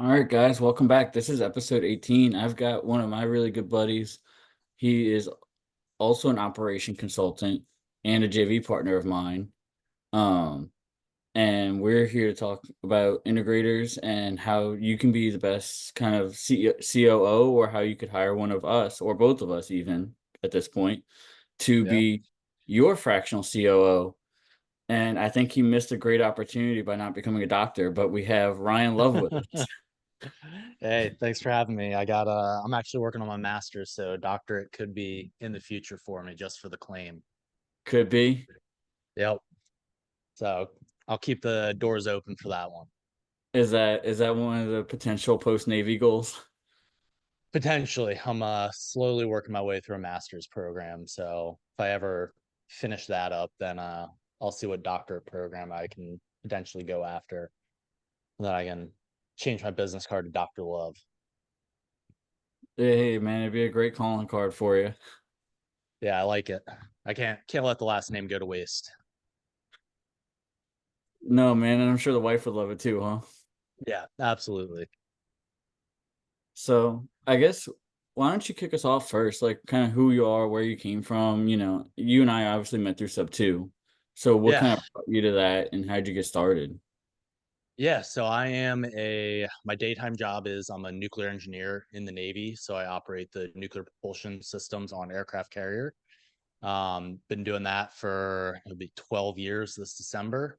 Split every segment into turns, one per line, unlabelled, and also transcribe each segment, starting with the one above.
All right, guys, welcome back. This is episode 18. I've got one of my really good buddies. He is also an operation consultant and a JV partner of mine. Um, and we're here to talk about integrators and how you can be the best kind of COO, or how you could hire one of us, or both of us even at this point, to
Yeah.
be your fractional COO. And I think he missed a great opportunity by not becoming a doctor, but we have Ryan Love with us.
Hey, thanks for having me. I'm actually working on my master's, so doctorate could be in the future for me just for the claim.
Could be.
Yep. So I'll keep the doors open for that one.
Is that one of the potential post Navy goals?
Potentially, I'm slowly working my way through a master's program. So if I ever finish that up, then I'll see what doctorate program I can potentially go after. And then I can change my business card to Dr. Love.
Hey man, it'd be a great calling card for you.
Yeah, I like it. I can't let the last name go to waste.
No man, and I'm sure the wife would love it too, huh?
Yeah, absolutely.
So I guess, why don't you kick us off first? Like, kind of who you are, where you came from. You and I obviously met through SubTo. So what
Yeah.
kind of brought you to that, and how'd you get started?
Yeah, so my daytime job is I'm a nuclear engineer in the Navy. So I operate the nuclear propulsion systems on aircraft carrier. Been doing that for it'll be 12 years this December.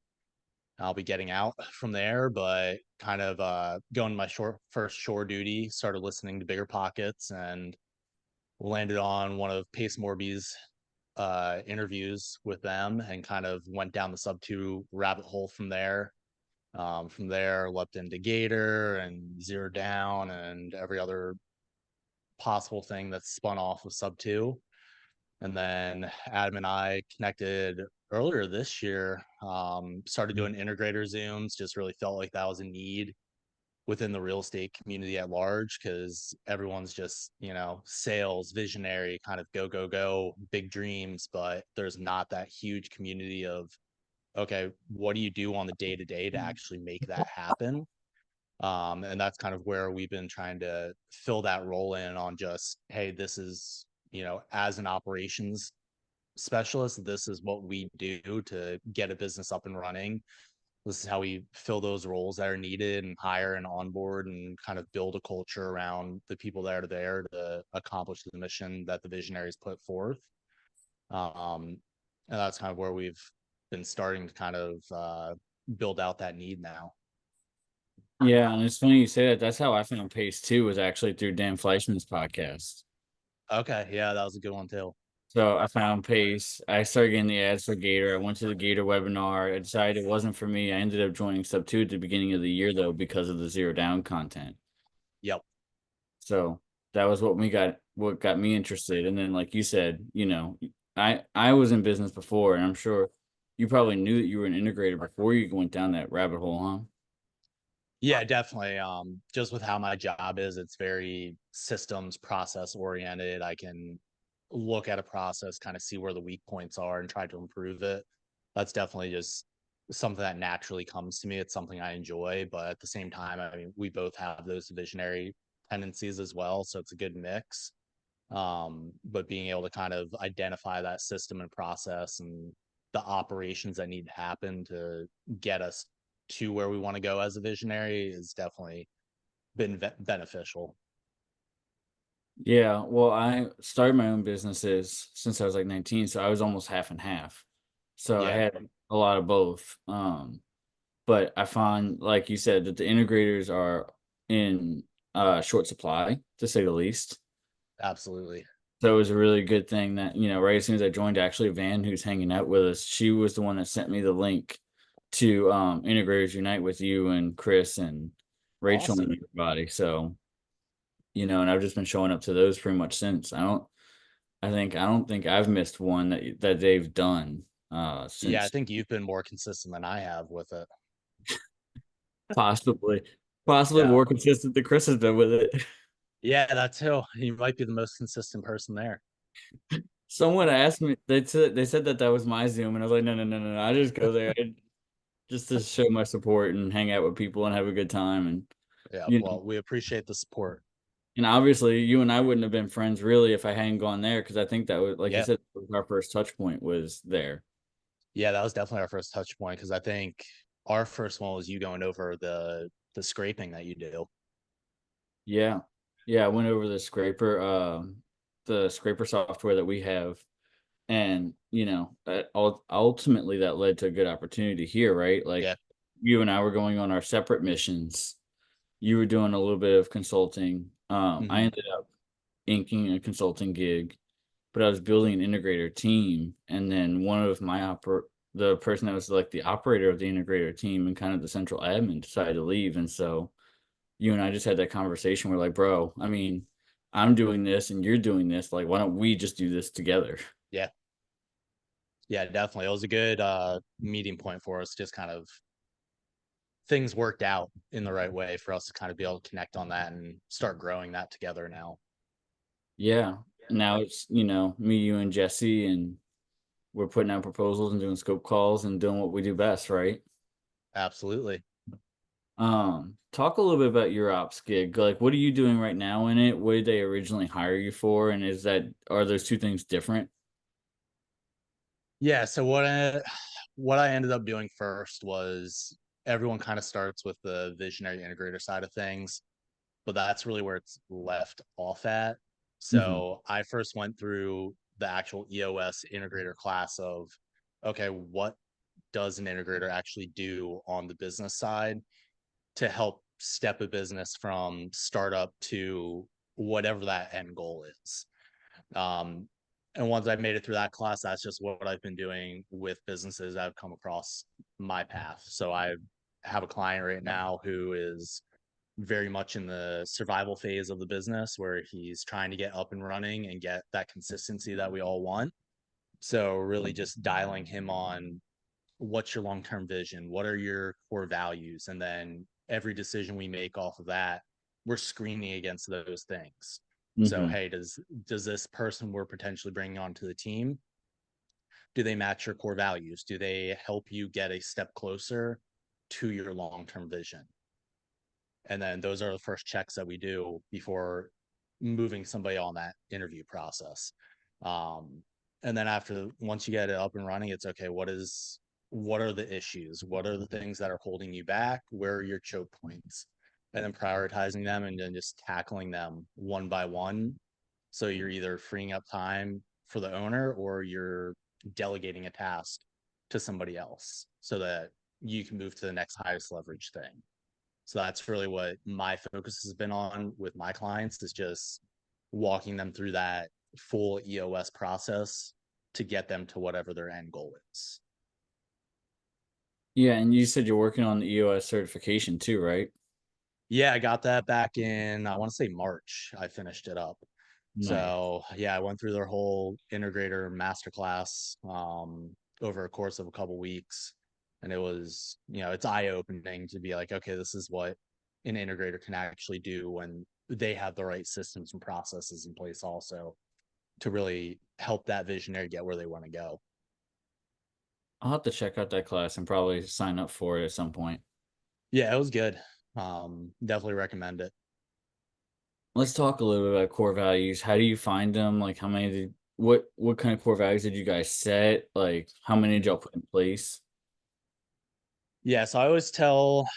I'll be getting out from there, but kind of going my first shore duty, started listening to Bigger Pockets and landed on one of Pace Morby's interviews with them and kind of went down the SubTo rabbit hole from there. From there, leapt into Gator and Zero Down and every other possible thing that's spun off of SubTo. And then Adam and I connected earlier this year, started doing integrator Zooms, just really felt like that was a need within the real estate community at large because everyone's just, sales, visionary, kind of go, go, go, big dreams, but there's not that huge community of, okay, what do you do on the day to day to actually make that happen? And that's kind of where we've been trying to fill that role in on just, hey, this is, as an operations specialist, this is what we do to get a business up and running. This is how we fill those roles that are needed and hire and onboard and kind of build a culture around the people that are there to accomplish the mission that the visionaries put forth. Um, and that's kind of where we've been starting to kind of build out that need now.
Yeah, and it's funny you say that. That's how I found Pace too, was actually through Dan Fleischman's podcast.
Okay, yeah, that was a good one too.
So I found Pace. I started getting the ads for Gator. I went to the Gator webinar. I decided it wasn't for me. I ended up joining SubTo at the beginning of the year though, because of the Zero Down content.
Yep.
So that was what got me interested. And then, like you said, I was in business before, and I'm sure you probably knew that you were an integrator before you went down that rabbit hole, huh?
Yeah, definitely. Just with how my job is, it's very systems process oriented. I can look at a process, kind of see where the weak points are and try to improve it. That's definitely just something that naturally comes to me. It's something I enjoy, but at the same time, I mean, we both have those visionary tendencies as well. So it's a good mix. But being able to kind of identify that system and process and the operations that need to happen to get us to where we want to go as a visionary is definitely been beneficial.
Yeah, well, I started my own businesses since I was like 19, so I was almost half and half. So I
Yeah,
had a lot of both. But I find, like you said, that the integrators are in short supply, to say the least.
absolutely.
So it was a really good thing that, right as soon as I joined, actually, Van, who's hanging out with us, she was the one that sent me the link to Integrators Unite with you and Chris and Rachel and
Awesome.
everybody. So, and I've just been showing up to those pretty much since. I don't think I've missed one that they've done
Yeah, I
since.
think you've been more consistent than I have with it.
possibly possibly
Yeah.
more consistent than Chris has been with it.
Yeah, that's who. You might be the most consistent person there.
Someone asked me, they said that was my Zoom, and I was like, no, no, no, no, no. I just go there just to show my support and hang out with people and have a good time. And
Yeah.
you know.
Well, we appreciate the support.
And obviously, you and I wouldn't have been friends really if I hadn't gone there because I think that was, like you
Yeah.
said, was our first touch point was there.
Yeah, that was definitely our first touch point because I think our first one was you going over the scraping that you do.
Yeah. Yeah, I went over the scraper software that we have, and, ultimately, that led to a good opportunity here, right? Like,
Yeah.
you and I were going on our separate missions. You were doing a little bit of consulting. I
Hmm.
ended up inking a consulting gig, but I was building an integrator team, and then the person that was, like, the operator of the integrator team and kind of the central admin decided to leave, and so you and I just had that conversation. We're like, "Bro, I mean, I'm doing this and you're doing this, like, why don't we just do this together?"
Yeah. Yeah, definitely. It was a good meeting point for us. Just kind of things worked out in the right way for us to kind of be able to connect on that and start growing that together now.
Yeah. Now it's, me, you, and Jesse, and we're putting out proposals and doing scope calls and doing what we do best, right?
Absolutely.
Talk a little bit about your ops gig. Like, what are you doing right now in it? What did they originally hire you for? And are those two things different?
Yeah. So what I ended up doing first was everyone kind of starts with the visionary integrator side of things, but that's really where it's left off at.
Hmm.
So I first went through the actual EOS integrator class of, okay, what does an integrator actually do on the business side to help step a business from startup to whatever that end goal is. Um, and once I've made it through that class, that's just what I've been doing with businesses I've come across my path. So I have a client right now who is very much in the survival phase of the business where he's trying to get up and running and get that consistency that we all want. So really just dialing him on what's your long-term vision, what are your core values, and then every decision we make off of that, we're screening against those things. So
Hmm.
hey, does this person we're potentially bringing onto the team, do they match your core values? Do they help you get a step closer to your long-term vision? And then those are the first checks that we do before moving somebody on that interview process. um, and then after, once you get it up and running, it's okay, what are the issues, what are the things that are holding you back, where are your choke points, and then prioritizing them and then just tackling them one by one. So you're either freeing up time for the owner or you're delegating a task to somebody else so that you can move to the next highest leverage thing. So that's really what my focus has been on with my clients, is just walking them through that full EOS process to get them to whatever their end goal is.
Yeah, and you said you're working on the EOS certification too, right?
Yeah, I got that back in, I want to say March. I finished it up.
Nice.
So yeah, I went through their whole integrator masterclass over a course of a couple weeks. And it was, it's eye opening to be like, okay, this is what an integrator can actually do when they have the right systems and processes in place also to really help that visionary get where they want to go.
I'll have to check out that class and probably sign up for it at some point.
Yeah, it was good. Definitely recommend it.
Let's talk a little bit about core values. How do you find them? Like, what kind of core values did you guys set? Like, how many did y'all put in place?
Yeah, so I always tell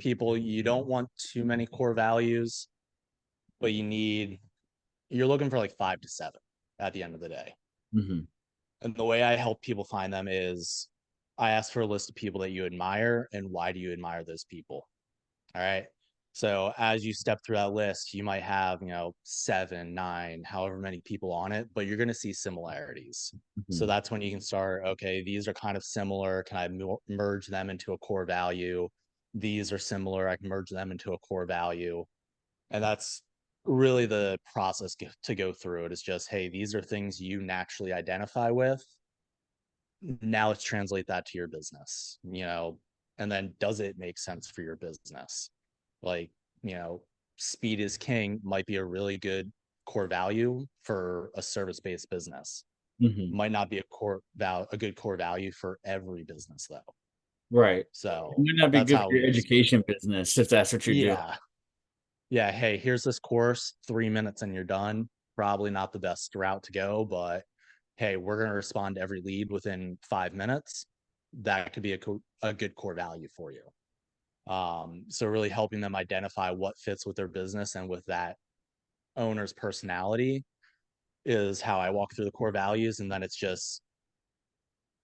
people you don't want too many core values, but you're looking for like 5 to 7 at the end of the day.
Hmm.
And the way I help people find them is I ask for a list of people that you admire and why do you admire those people? All right. So as you step through that list, you might have, 7, 9, however many people on it, but you're going to see similarities. So
Hmm.
that's when you can start, okay, these are kind of similar. Can I merge them into a core value? These are similar. I can merge them into a core value. And that's really the process to go through it, is just, hey, these are things you naturally identify with. Now let's translate that to your business, and then does it make sense for your business? Like, you know, speed is king might be a really good core value for a service-based business.
Hmm.
Might not be a good core value for every business though.
Right. It
So
might not be
that's
good
how
for your
we screen.
education business if that's what you're doing.
Yeah. yeah, hey, here's this course, 3 minutes and you're done. Probably not the best route to go, but hey, we're going to respond to every lead within 5 minutes. That could be a good core value for you. So really helping them identify what fits with their business and with that owner's personality is how I walk through the core values. And then it's just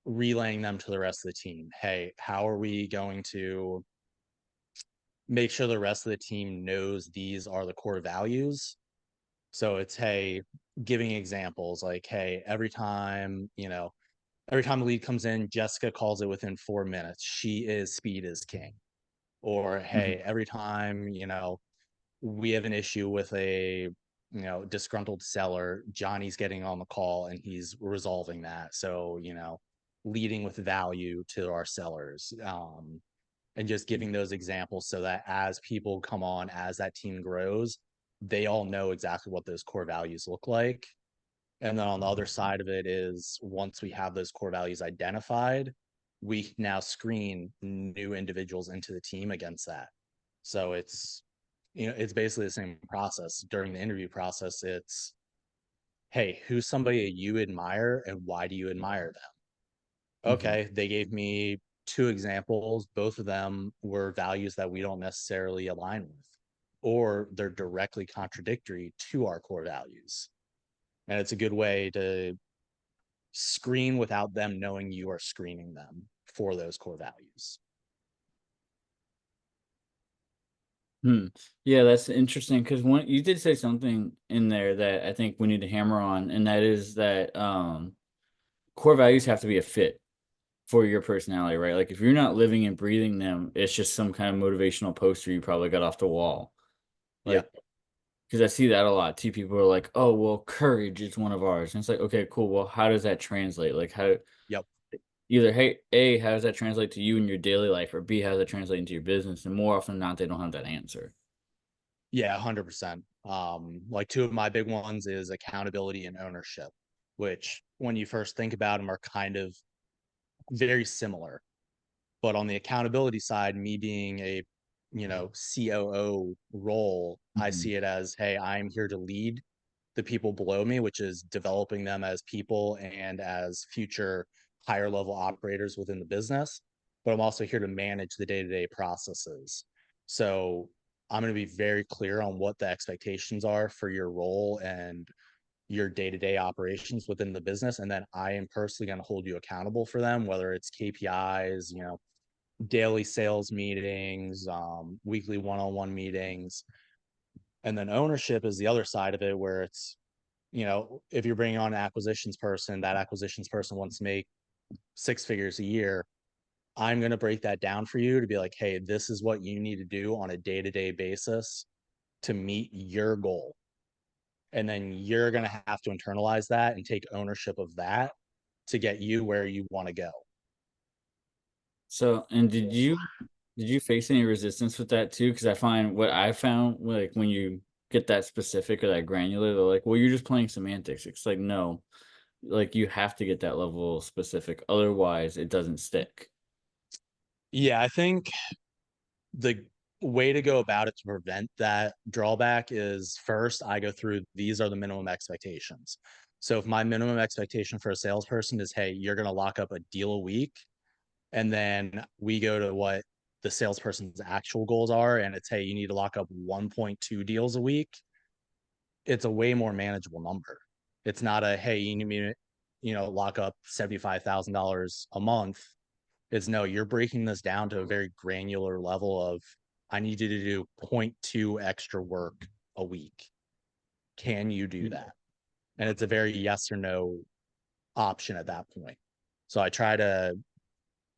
relaying them to the rest of the team. Hey, how are we going to make sure the rest of the team knows these are the core values? So it's, hey, giving examples like, hey, every time a lead comes in, Jessica calls it within 4 minutes. Speed is king. Or,
Mhm.
hey, every time, we have an issue with a disgruntled seller, Johnny's getting on the call and he's resolving that. So leading with value to our sellers, and just giving those examples so that as people come on, as that team grows, they all know exactly what those core values look like. And then on the other side of it is, once we have those core values identified, we now screen new individuals into the team against that. So it's basically the same process. During the interview process, it's, hey, who's somebody you admire and why do you admire them?
Mhm.
Okay, they gave me two examples. Both of them were values that we don't necessarily align with, or they're directly contradictory to our core values. And it's a good way to screen without them knowing you are screening them for those core values.
Hmm. Yeah, that's interesting because one you did say something in there that I think we need to hammer on, and that is that core values have to be a fit for your personality, right? Like if you're not living and breathing them, it's just some kind of motivational poster you probably got off the wall.
Yeah.
Like, because I see that a lot too. People are like, "Oh, well, courage is one of ours," and it's like, okay, cool. Well, how does that translate? Like, how
Yep.
either hey, A, how does that translate to you in your daily life, or B, how does that translate into your business? And more often than not, they don't have that answer.
Yeah, 100%. Like two of my big ones is accountability and ownership, which when you first think about them are kind of very similar. But on the accountability side, me being a, COO role, I
Mhm.
see it as, hey, I'm here to lead the people below me, which is developing them as people and as future higher level operators within the business. But I'm also here to manage the day to day processes. So I'm going to be very clear on what the expectations are for your role and your day to day operations within the business. And then I am personally going to hold you accountable for them, whether it's KPIs, daily sales meetings, weekly one on one meetings. And then ownership is the other side of it, where it's, if you're bringing on an acquisitions person, that acquisitions person wants to make 6 figures a year. I'm going to break that down for you to be like, hey, this is what you need to do on a day to day basis to meet your goal. And then you're going to have to internalize that and take ownership of that to get you where you want to go.
So, and did you face any resistance with that too? Because I find what I found, like when you get that specific or that granular, they're like, "Well, you're just playing semantics." It's like, no, like you have to get that level specific, otherwise it doesn't stick.
Yeah, I think the way to go about it to prevent that drawback is, first, I go through, these are the minimum expectations. So if my minimum expectation for a salesperson is, hey, you're going to lock up a deal a week, and then we go to what the salesperson's actual goals are, and it's, hey, you need to lock up 1.2 deals a week, it's a way more manageable number. It's not a, hey, you need me to, lock up $75,000 a month. It's, no, you're breaking this down to a very granular level of, I need you to do zero point 0.2 extra work a week. Can you do
Mm.
that? And it's a very yes or no option at that point. So I try to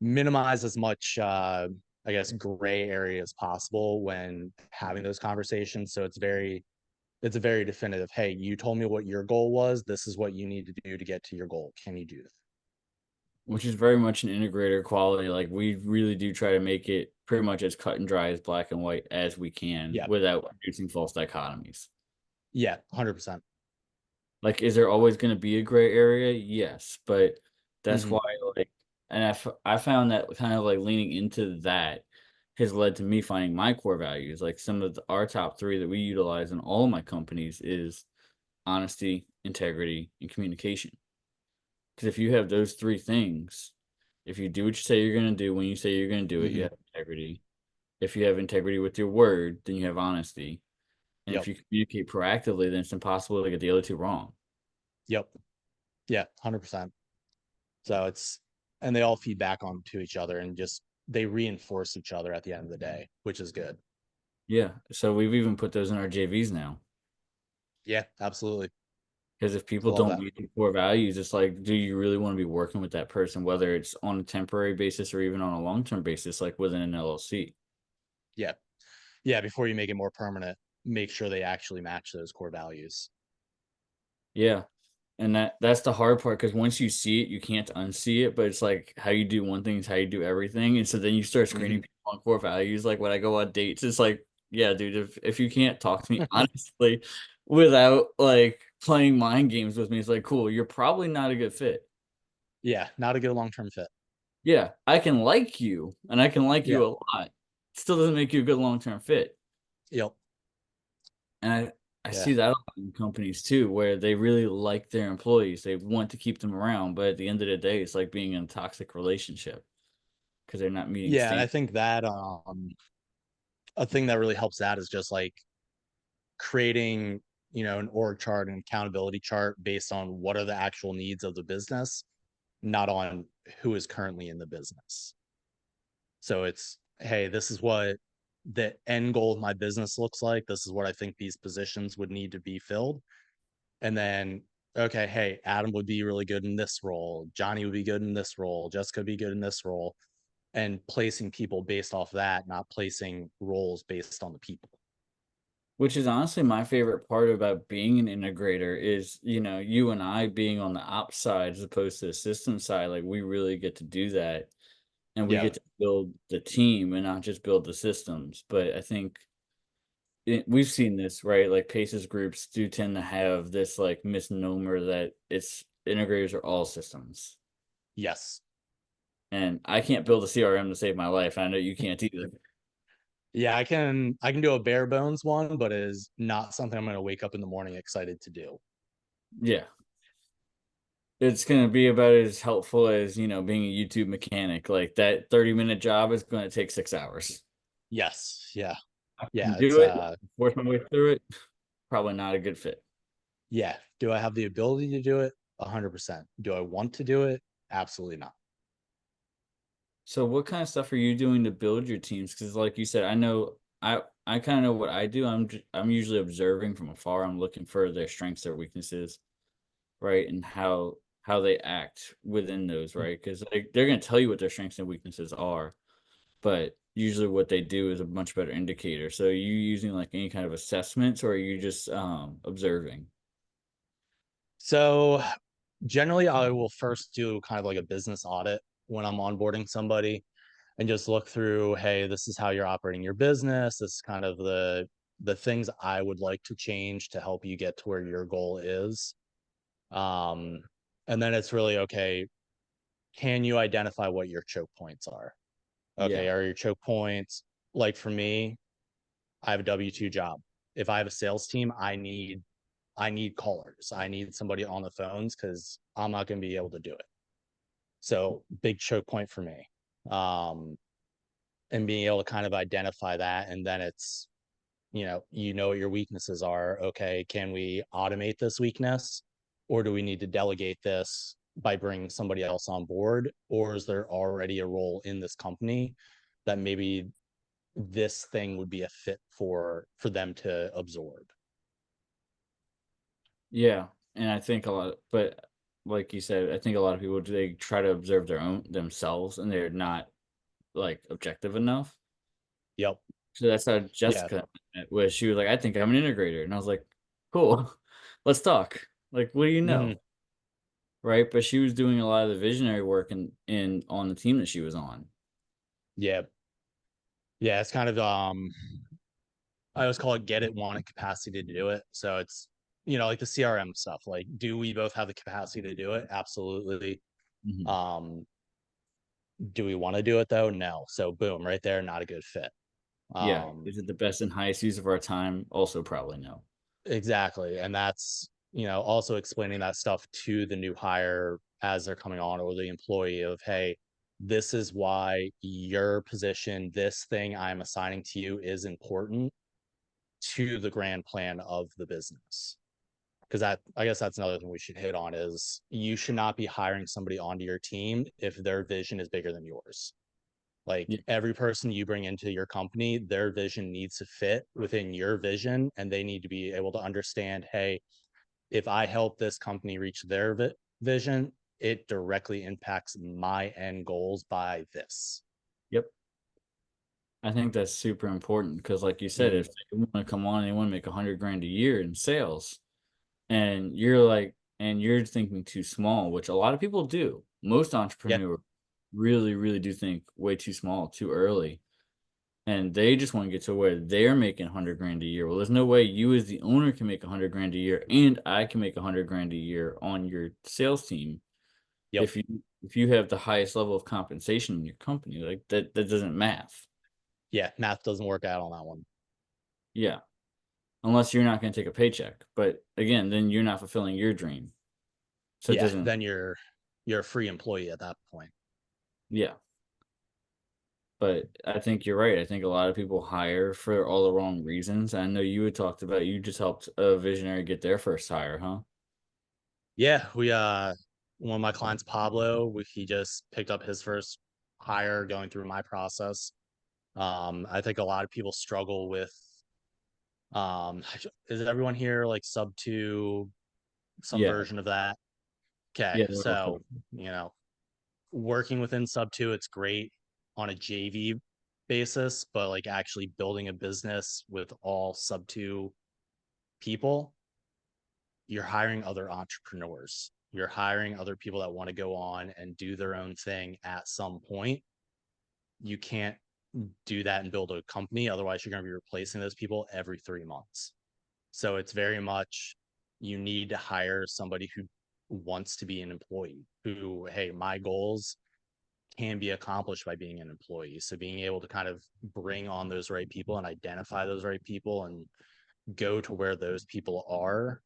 minimize as much, I guess, gray area as possible when having those conversations. So it's a very definitive, hey, you told me what your goal was. This is what you need to do to get to your goal. Can you do that?
Which is very much an integrator quality. Like we really do try to make it pretty much as cut and dry as black and white as we can
Yeah.
without producing false dichotomies.
Yeah. 100%.
Like, is there always going to be a gray area? Yes, but that's
Mm-hmm.
why, like, and I found that kind of like leaning into that has led to me finding my core values. Like some of our top three that we utilize in all of my companies is honesty, integrity, and communication. Because if you have those three things, if you do what you say you're going to do when you say you're going to do it, you
Hmm.
have integrity. If you have integrity with your word, then you have honesty. And if
Yep.
you communicate proactively, then it's impossible to get the other two wrong.
Yep. Yeah. 100%. So and they all feed back on to each other and just they reinforce each other at the end of the day, which is good.
Yeah. So we've even put those in our JVs now.
Yeah, absolutely.
Because if people
Love
don't
that.
meet the core values, it's like, do you really want to be working with that person, whether it's on a temporary basis or even on a long term basis, like within an LLC?
Yeah. Yeah. Before you make it more permanent, make sure they actually match those core values.
Yeah. And that's the hard part because once you see it, you can't unsee it. But it's like how you do one thing is how you do everything. And so then you start
Hmm.
screening people on core values. Like when I go on dates, it's like, yeah, dude, if you can't talk to me honestly without like playing mind games with me, it's like, cool, you're probably not a good fit.
Yeah. Not a good long term fit.
Yeah, I can like you and I can like
Yeah.
you a lot. Still doesn't make you a good long term fit.
Yep.
And I
Yeah.
see that a lot in companies too, where they really like their employees. They want to keep them around, but at the end of the day, it's like being in a toxic relationship because they're not meeting
Yeah. And I
standards.
think that a thing that really helps that is just like creating, an org chart and accountability chart based on what are the actual needs of the business, not on who is currently in the business. So it's, hey, this is what the end goal of my business looks like. This is what I think these positions would need to be filled. And then, okay, hey, Adam would be really good in this role. Johnny would be good in this role. Jessica would be good in this role. And placing people based off that, not placing roles based on the people.
Which is honestly my favorite part about being an integrator is, you and I being on the ops side as opposed to the system side, like we really get to do that and we
Yeah.
get to build the team and not just build the systems. But I think we've seen this, right? Like PACES groups do tend to have this like misnomer that it's integrators are all systems.
Yes.
And I can't build a CRM to save my life. I know you can't either.
Yeah, I can do a bare bones one, but it is not something I'm going to wake up in the morning excited to do.
Yeah. It's gonna be about as helpful as, being a YouTube mechanic. Like that 30-minute job is gonna take 6 hours.
Yes. Yeah.
I can
Yeah,
do it, force my way through it, probably not a good fit.
yeah. Do I have the ability to do it? 100%. Do I want to do it? Absolutely not.
So what kind of stuff are you doing to build your teams? Because like you said, I know I kind of know what I do. I'm usually observing from afar. I'm looking for their strengths, their weaknesses, right, and how they act within those, right? Because like they're gonna tell you what their strengths and weaknesses are, but usually what they do is a much better indicator. So are you using like any kind of assessments, or are you just observing?
So generally I will first do kind of like a business audit when I'm onboarding somebody and just look through, hey, this is how you're operating your business. This is kind of the things I would like to change to help you get to where your goal is. Um, and then it's really okay, can you identify what your choke points are? Okay,
Yeah,
are your choke points like for me, I have a W-2 job. If I have a sales team, I need callers. I need somebody on the phones because I'm not going to be able to do it. So big choke point for me. Um, and being able to kind of identify that. And then it's, what your weaknesses are. Okay, can we automate this weakness? Or do we need to delegate this by bringing somebody else on board? Or is there already a role in this company that maybe this thing would be a fit for them to absorb?
yeah, and I think a lot, but like you said, I think a lot of people they try to observe their own themselves, and they're not like objective enough.
Yep.
So that's how
Yeah.
Jessica met, where she was like, "I think I'm an integrator," and I was like, "Cool, let's talk." Like, what do you know?
Hmm.
Right? But she was doing a lot of the visionary work in on the team that she was on.
Yeah. Yeah. It's kind of I always call it get it, want it capacity to do it. So it's, like the CRM stuff. Like, do we both have the capacity to do it? Absolutely.
Mhm.
Um, Do we want to do it though? No. So boom, right there, not a good fit.
Yeah.
Um,
Is it the best and highest use of our time? Also, probably no.
exactly. And that's, also explaining that stuff to the new hire as they're coming on, or the employee of, hey, this is why your position, this thing I'm assigning to you is important to the grand plan of the business. Because that, I guess that's another thing we should hit on is you should not be hiring somebody onto your team if their vision is bigger than yours. Like
Yeah.
every person you bring into your company, their vision needs to fit within your vision, and they need to be able to understand, hey, if I help this company reach their vision, it directly impacts my end goals by this.
Yep. I think that's super important because, like you said,
Mm,
if they want to come on and they want to make 100 grand a year in sales, and you're like, and you're thinking too small, which a lot of people do. Most
yeah,
entrepreneurs really, really do think way too small, too early. And they just want to get to where they're making 100 grand a year. Well, there's no way you as the owner can make 100 grand a year and I can make 100 grand a year on your sales team
yep,
if you have the highest level of compensation in your company. Like that doesn't math.
yeah. Math doesn't work out on that one.
Yeah. Unless you're not going to take a paycheck. But again, then you're not fulfilling your dream. So it
Yeah,
doesn't,
then you're a free employee at that point.
yeah. But I think you're right. I think a lot of people hire for all the wrong reasons. I know you had talked about you just helped a visionary get their first hire, huh?
Yeah, we one of my clients, Pablo, he just picked up his first hire going through my process. I think a lot of people struggle with um is everyone here like SubTo, some
Yeah.
version of that? Okay,
Yeah. They're
so
also,
you know, working within SubTo, it's great on a JV basis, but like actually building a business with all SubTo people, you're hiring other entrepreneurs. You're hiring other people that want to go on and do their own thing at some point. You can't do that and build a company. Otherwise, you're going to be replacing those people every 3 months. So it's very much you need to hire somebody who wants to be an employee, who, hey, my goals can be accomplished by being an employee. So being able to kind of bring on those right people and identify those right people and go to where those people are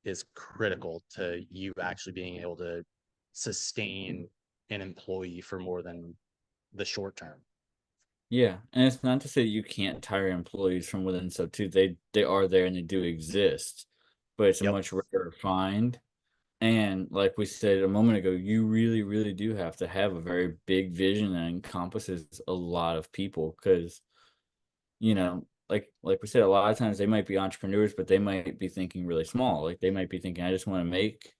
is critical to you actually being able to sustain an employee for more than the short term.
yeah. And it's not to say you can't hire employees from within so too. They are there and they do exist, but it's a
Yep.
much rarer find. And like we said a moment ago, you really, really do have to have a very big vision that encompasses a lot of people because, like we said, a lot of times they might be entrepreneurs, but they might be thinking really small. Like they might be thinking, I just want to make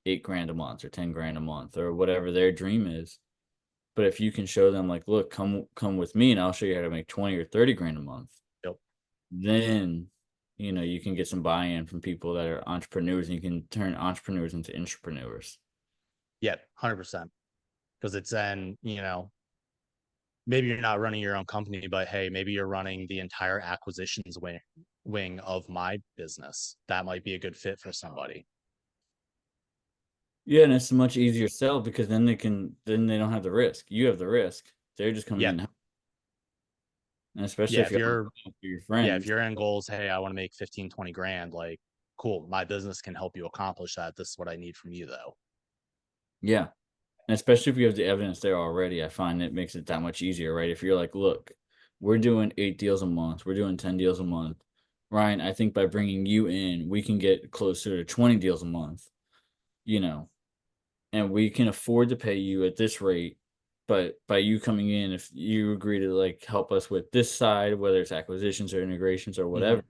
8 grand a month or 10 grand a month or whatever their dream is. But if you can show them like, look, come with me and I'll show you how to make 20 or 30 grand a month,
Yep.
then you can get some buy-in from people that are entrepreneurs and you can turn entrepreneurs into entrepreneurs.
Yeah. 100%. Because it's then, maybe you're not running your own company, but hey, maybe you're running the entire acquisitions wing of my business. That might be a good fit for somebody.
Yeah, and it's a much easier sell because then they don't have the risk. You have the risk. They're just coming
Yeah.
in, and especially
Yeah.
if you're for your
If
friends.
your end goals, hey, I want to make 15, 20 grand, like, cool, my business can help you accomplish that. This is what I need from you though.
Yeah, and especially if you have the evidence there already, I find it makes it that much easier, right? If you're like, look, we're doing 8 deals a month, we're doing 10 deals a month, Ryan. I think by bringing you in, we can get closer to 20 deals a month. You know, and we can afford to pay you at this rate. But by you coming in, if you agree to like help us with this side, whether it's acquisitions or integrations or
Mm-hmm.
whatever,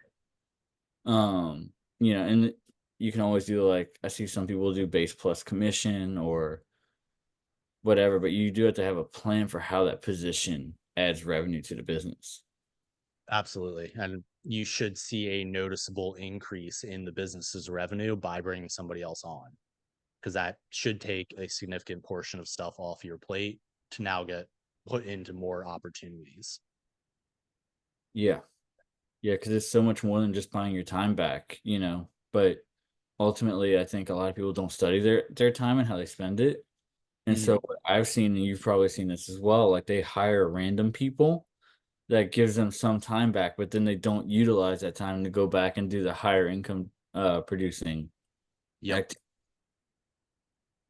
um, and you can always do like I see some people do base plus commission or whatever, but you do have to have a plan for how that position adds revenue to the business.
Absolutely. And you should see a noticeable increase in the business's revenue by bringing somebody else on, because that should take a significant portion of stuff off your plate to now get put into more opportunities.
Yeah. Yeah, because it's so much more than just buying your time back, but ultimately I think a lot of people don't study their time and how they spend it. And
Hmm.
so what I've seen, and you've probably seen this as well, like they hire random people that gives them some time back, but then they don't utilize that time to go back and do the higher income producing
Yep.
act.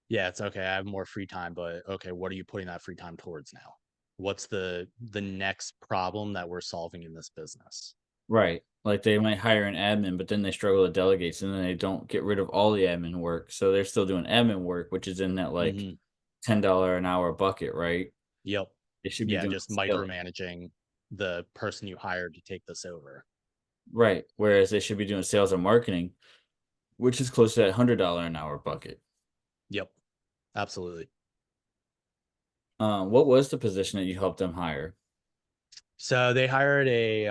Yeah, it's okay. I have more free time, but okay, what are you putting that free time towards now? What's the next problem that we're solving in this business?
Right. Like they might hire an admin, but then they struggle to delegate, so then they don't get rid of all the admin work. So they're still doing admin work, which is in that like
Hmm.
$10 an hour bucket, right?
Yep.
They should be
Yeah,
doing
just
sales.
micromanaging the person you hired to take this over.
Right. Whereas they should be doing sales and marketing, which is close to that $100 an hour bucket.
Yep. Absolutely.
What was the position that you helped them hire?
So they hired a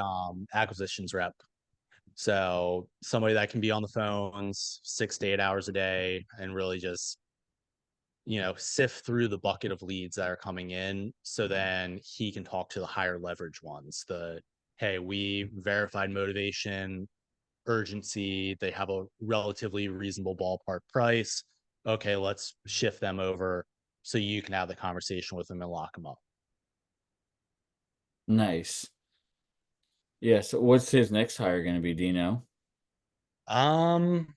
acquisitions rep. So somebody that can be on the phones 6 to 8 hours a day and really just, sift through the bucket of leads that are coming in. So then he can talk to the higher leverage ones. Hey, we verified motivation, urgency. They have a relatively reasonable ballpark price. Okay, let's shift them over so you can have the conversation with them and lock them up.
Nice. Yeah. So what's his next hire going to be? Do you know?
Um,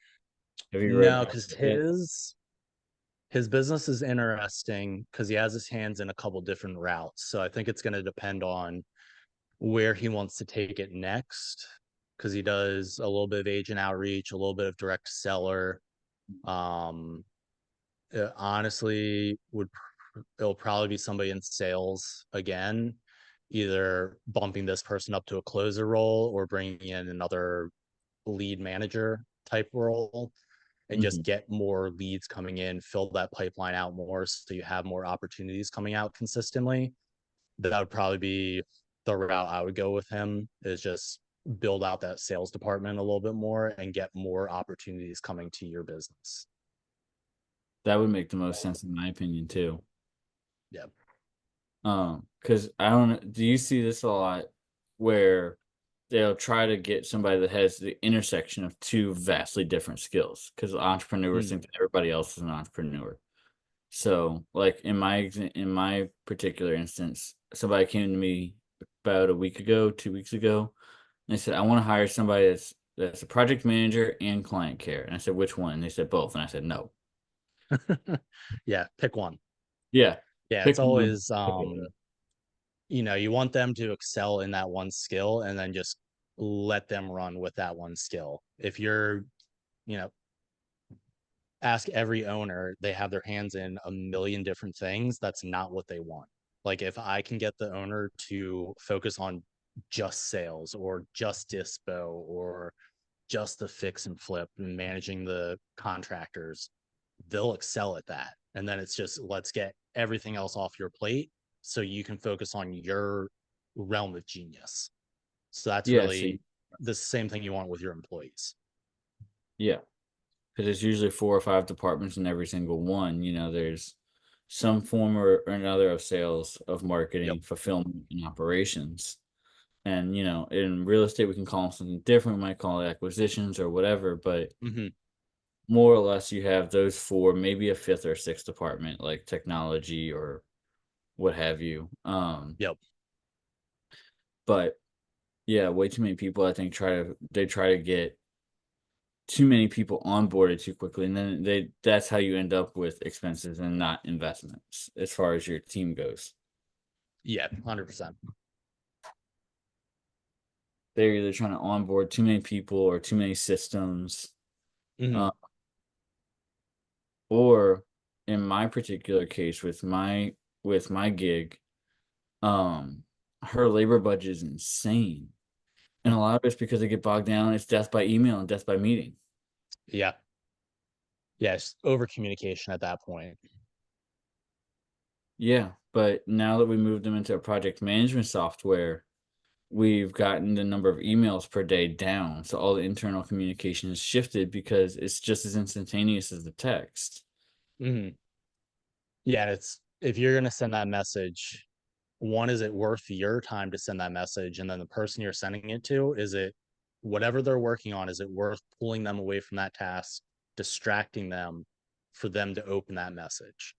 Have you read
no,
more
because
about it?
his business is interesting because he has his hands in a couple different routes. So I think it's going to depend on where he wants to take it next because he does a little bit of agent outreach, a little bit of direct seller. Um, honestly, it'll probably be somebody in sales again, either bumping this person up to a closer role or bringing in another lead manager type role and just
Mhm.
get more leads coming in, fill that pipeline out more so you have more opportunities coming out consistently. That would probably be the route I would go with him is just build out that sales department a little bit more and get more opportunities coming to your business.
That would make the most sense in my opinion too.
Yeah.
Because I don't know, do you see this a lot where they'll try to get somebody that has the intersection of two vastly different skills? Because entrepreneurs
Mm,
think that everybody else is an entrepreneur. So, like in my particular instance, somebody came to me about a week ago, 2 weeks ago, and they said, "I want to hire somebody that's a project manager and client care." And I said, "Which one?" And they said, "Both." And I said, "No."
yeah, pick one.
Yeah,
Yeah, it's
pick one.
always you want them to excel in that one skill and then just let them run with that one skill. If you're, you know, ask every owner, they have their hands in a million different things. That's not what they want. Like if I can get the owner to focus on just sales or just dispo or just the fix and flip and managing the contractors, they'll excel at that. And then it's just let's get everything else off your plate so you can focus on your realm of genius. So that's
Yeah, see,
really the same thing you want with your employees.
yeah. 'Cause there's usually 4 or 5 departments in every single one, there's some form or another of sales, of
Yep.
marketing, fulfillment, and operations, and, in real estate, we can call them something different, we might call it acquisitions or whatever, but
Hmm.
more or less, you have those 4, maybe a 5th or 6th department, like technology or what have you,
Yep.
but, yeah, way too many people, I think, try to get too many people onboarded too quickly, and then that's how you end up with expenses and not investments as far as your team goes.
Yeah. 100%.
They're either trying to onboard too many people or too many systems,
Hmm.
uh, or in my particular case with my gig, um, her labor budget is insane, and a lot of it's because they get bogged down. It's death by email and death by meeting.
Yeah. Yes. Over communication at that point.
Yeah, but now that we moved them into a project management software, we've gotten the number of emails per day down, so all the internal communication has shifted because it's just as instantaneous as the text.
Hmm. Yeah. It's if you're going to send that message, one, is it worth your time to send that message? And then the person you're sending it to, is it whatever they're working on, is it worth pulling them away from that task, distracting them for them to open that message?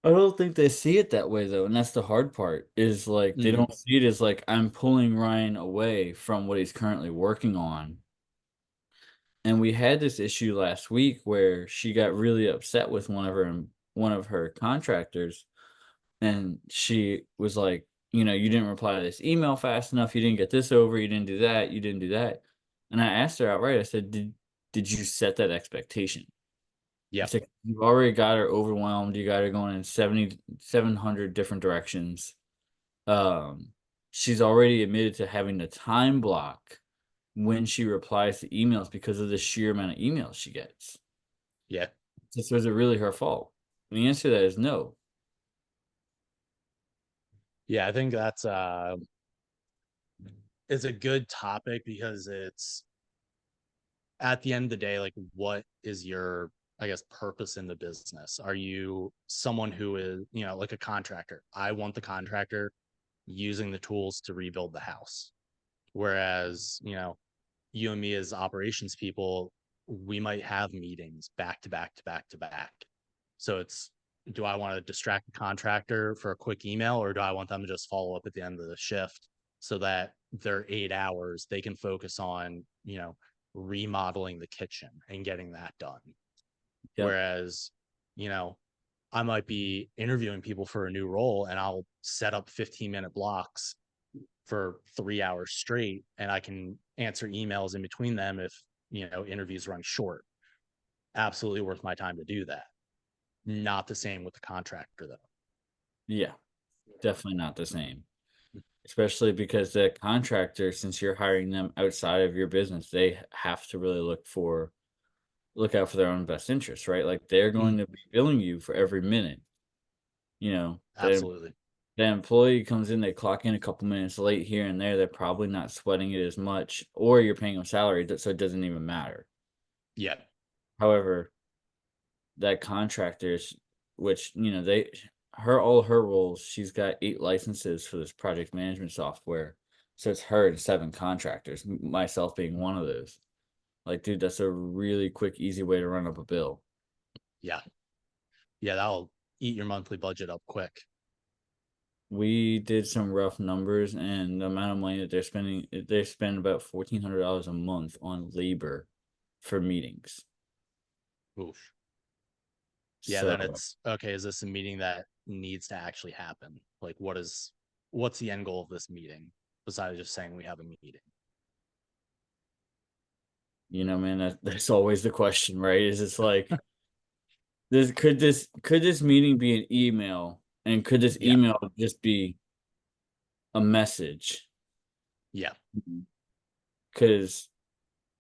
I don't think they see it that way though, and that's the hard part. Is like they
Hmm.
don't see it as like I'm pulling Ryan away from what he's currently working on. And we had this issue last week where she got really upset with one of her contractors, and she was like, you didn't reply to this email fast enough, you didn't get this over, you didn't do that, you didn't do that. And I asked her outright, I said, did you set that expectation? I
Yep.
said, you've already got her overwhelmed, you got her going in 700 different directions. Um, she's already admitted to having the time block when she replies to emails because of the sheer amount of emails she gets.
Yeah.
So is it really her fault? And the answer to that is no.
Yeah. I think that's it's a good topic because it's at the end of the day, like, what is your, I guess, purpose in the business? Are you someone who is, like a contractor? I want the contractor using the tools to rebuild the house. Whereas, you and me as operations people, we might have meetings back to back to back to back. So it's, do I want to distract the contractor for a quick email, or do I want them to just follow up at the end of the shift so that their 8 hours they can focus on, remodeling the kitchen and getting that done?
Yep.
Whereas, you know, I might be interviewing people for a new role and I'll set up 15-minute blocks for 3 hours straight, and I can answer emails in between them if, interviews run short. Absolutely worth my time to do that. Not the same with the contractor though.
Yeah, definitely not the same. Especially because the contractor, since you're hiring them outside of your business, they have to really look out for their own best interests, right? Like they're going
Mhm.
to be billing you for every minute. You know, the
Absolutely.
the employee comes in, they clock in a couple minutes late here and there, they're probably not sweating it as much, or you're paying them salary, so it doesn't even matter.
Yeah.
However, that contractors, which all her roles, she's got 8 licenses for this project management software. So it's her and 7 contractors, myself being one of those. Like, dude, that's a really quick, easy way to run up a bill.
Yeah. Yeah. That'll eat your monthly budget up quick.
We did some rough numbers, and the amount of money that they spend about $1,400 a month on labor for meetings.
Oof. Yeah. Then
So,
it's okay. Is this a meeting that needs to actually happen? Like, what's the end goal of this meeting besides just saying we have a meeting?
man, that's always the question, right? Is it's like, this meeting be an email, and could this
Yeah.
email just be a message?
Yeah.
Because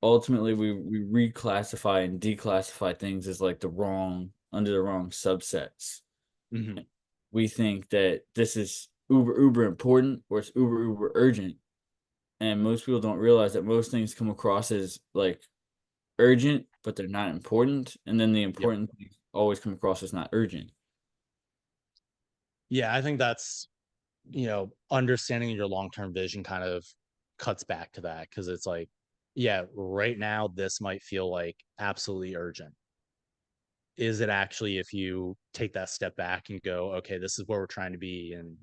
ultimately we reclassify and declassify things as like under the wrong subsets.
Hmm.
We think that this is uber important or it's uber urgent, and most people don't realize that most things come across as like urgent, but they're not important, and then the
Yep.
important things always come across as not urgent.
Yeah. I think that's, understanding your long-term vision kind of cuts back to that because it's like, yeah, right now this might feel like absolutely urgent. Is it actually, if you take that step back and go, okay, this is where we're trying to be, and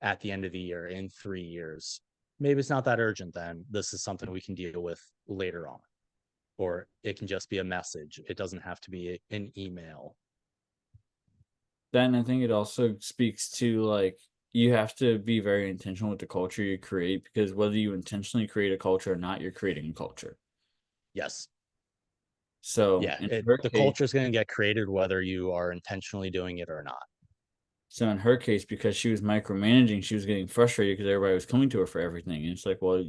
at the end of the year, in 3 years, maybe it's not that urgent. Then this is something we can deal with later on, or it can just be a message. It doesn't have to be an email.
Then I think it also speaks to like you have to be very intentional with the culture you create, because whether you intentionally create a culture or not, you're creating a culture.
Yes.
So
Yeah.
in
It
her
the
case,
culture is going to get created whether you are intentionally doing it or not.
because she was micromanaging, she was getting frustrated because everybody was coming to her for everything. And it's like, well,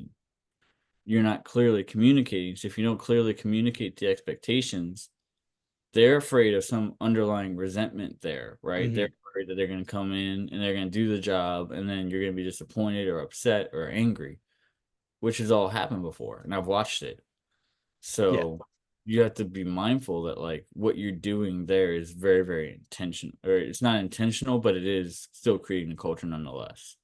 you're not clearly communicating. So if you don't clearly communicate the expectations, they're afraid of some underlying resentment there, right? They're
Hmm.
afraid that they're going to come in and they're going to do the job, and then you're going to be disappointed or upset or angry, which has all happened before. And I've watched it.
Yeah.
So you have to be mindful that like what you're doing there is very, very intentional, or it's not intentional, but it is still creating a culture nonetheless.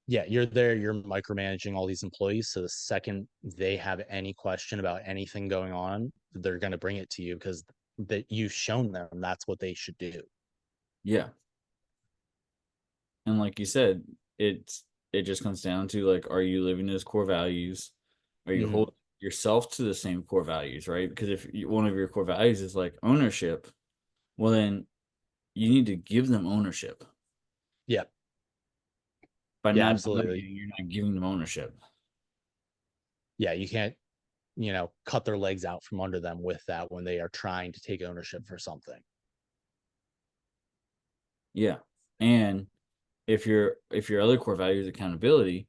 Yeah, you're there, you're micromanaging all these employees. So the second they have any question about anything going on, they're going to bring it to you because that you've shown them that's what they should do.
Yeah. And like you said, it just comes down to like, are you living those core values? Are you
Mhm.
holding yourself to the same core values, right? Because if one of your core values is like ownership, well then you need to give them ownership.
Yeah.
By
Yeah,
not
absolutely.
delegating, you're not giving them ownership.
Yeah, you can't, cut their legs out from under them with that when they are trying to take ownership for something.
Yeah. And if your other core value is accountability,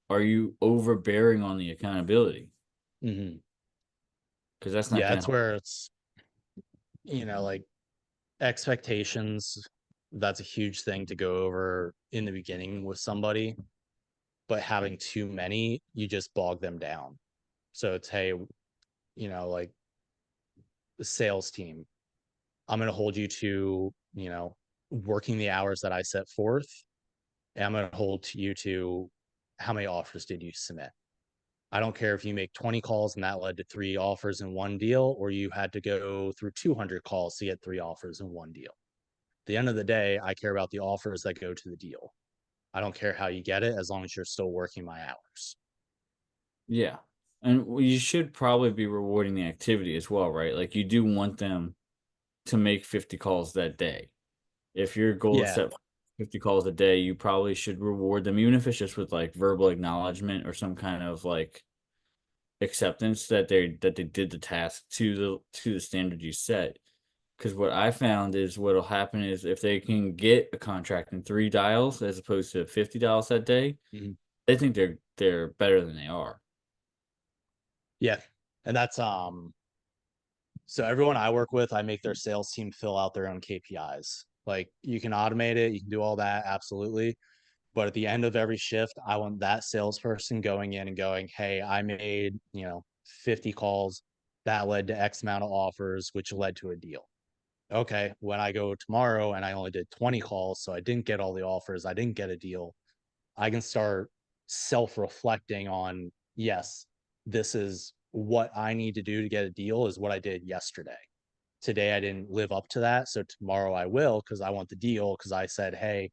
are you overbearing on the accountability?
Mhm.
Because that's not
Yeah,
going to
that's
help.
where it's, like expectations. That's a huge thing to go over in the beginning with somebody, but having too many, you just bog them down. So it's, hey, like the sales team, I'm going to hold you to, working the hours that I set forth. And I'm going to hold you to how many offers did you submit? I don't care if you make 20 calls and that led to 3 offers in one deal, or you had to go through 200 calls to get 3 offers in one deal. At the end of the day, I care about the offers that go to the deal. I don't care how you get it as long as you're still working my hours.
Yeah. And you should probably be rewarding the activity as well, right? Like you do want them to make 50 calls that day. If your goal is
Yeah.
set for 50 calls a day, you probably should reward them, even if it's just with like verbal acknowledgement or some kind of like acceptance that they did the task to the standard you set. Because what I found is what'll happen is if they can get a contract in 3 dials as opposed to 50 dials that day,
Mhm.
they think they're better than they are.
Yeah. And that's, so everyone I work with, I make their sales team fill out their own KPIs. Like you can automate it, you can do all that, absolutely. But at the end of every shift, I want that salesperson going in and going, hey, I made, 50 calls that led to X amount of offers, which led to a deal. Okay, when I go tomorrow and I only did 20 calls, so I didn't get all the offers, I didn't get a deal, I can start self reflecting on, yes, this is what I need to do to get a deal, is what I did yesterday. Today, I didn't live up to that. So tomorrow I will, because I want the deal, because I said, hey,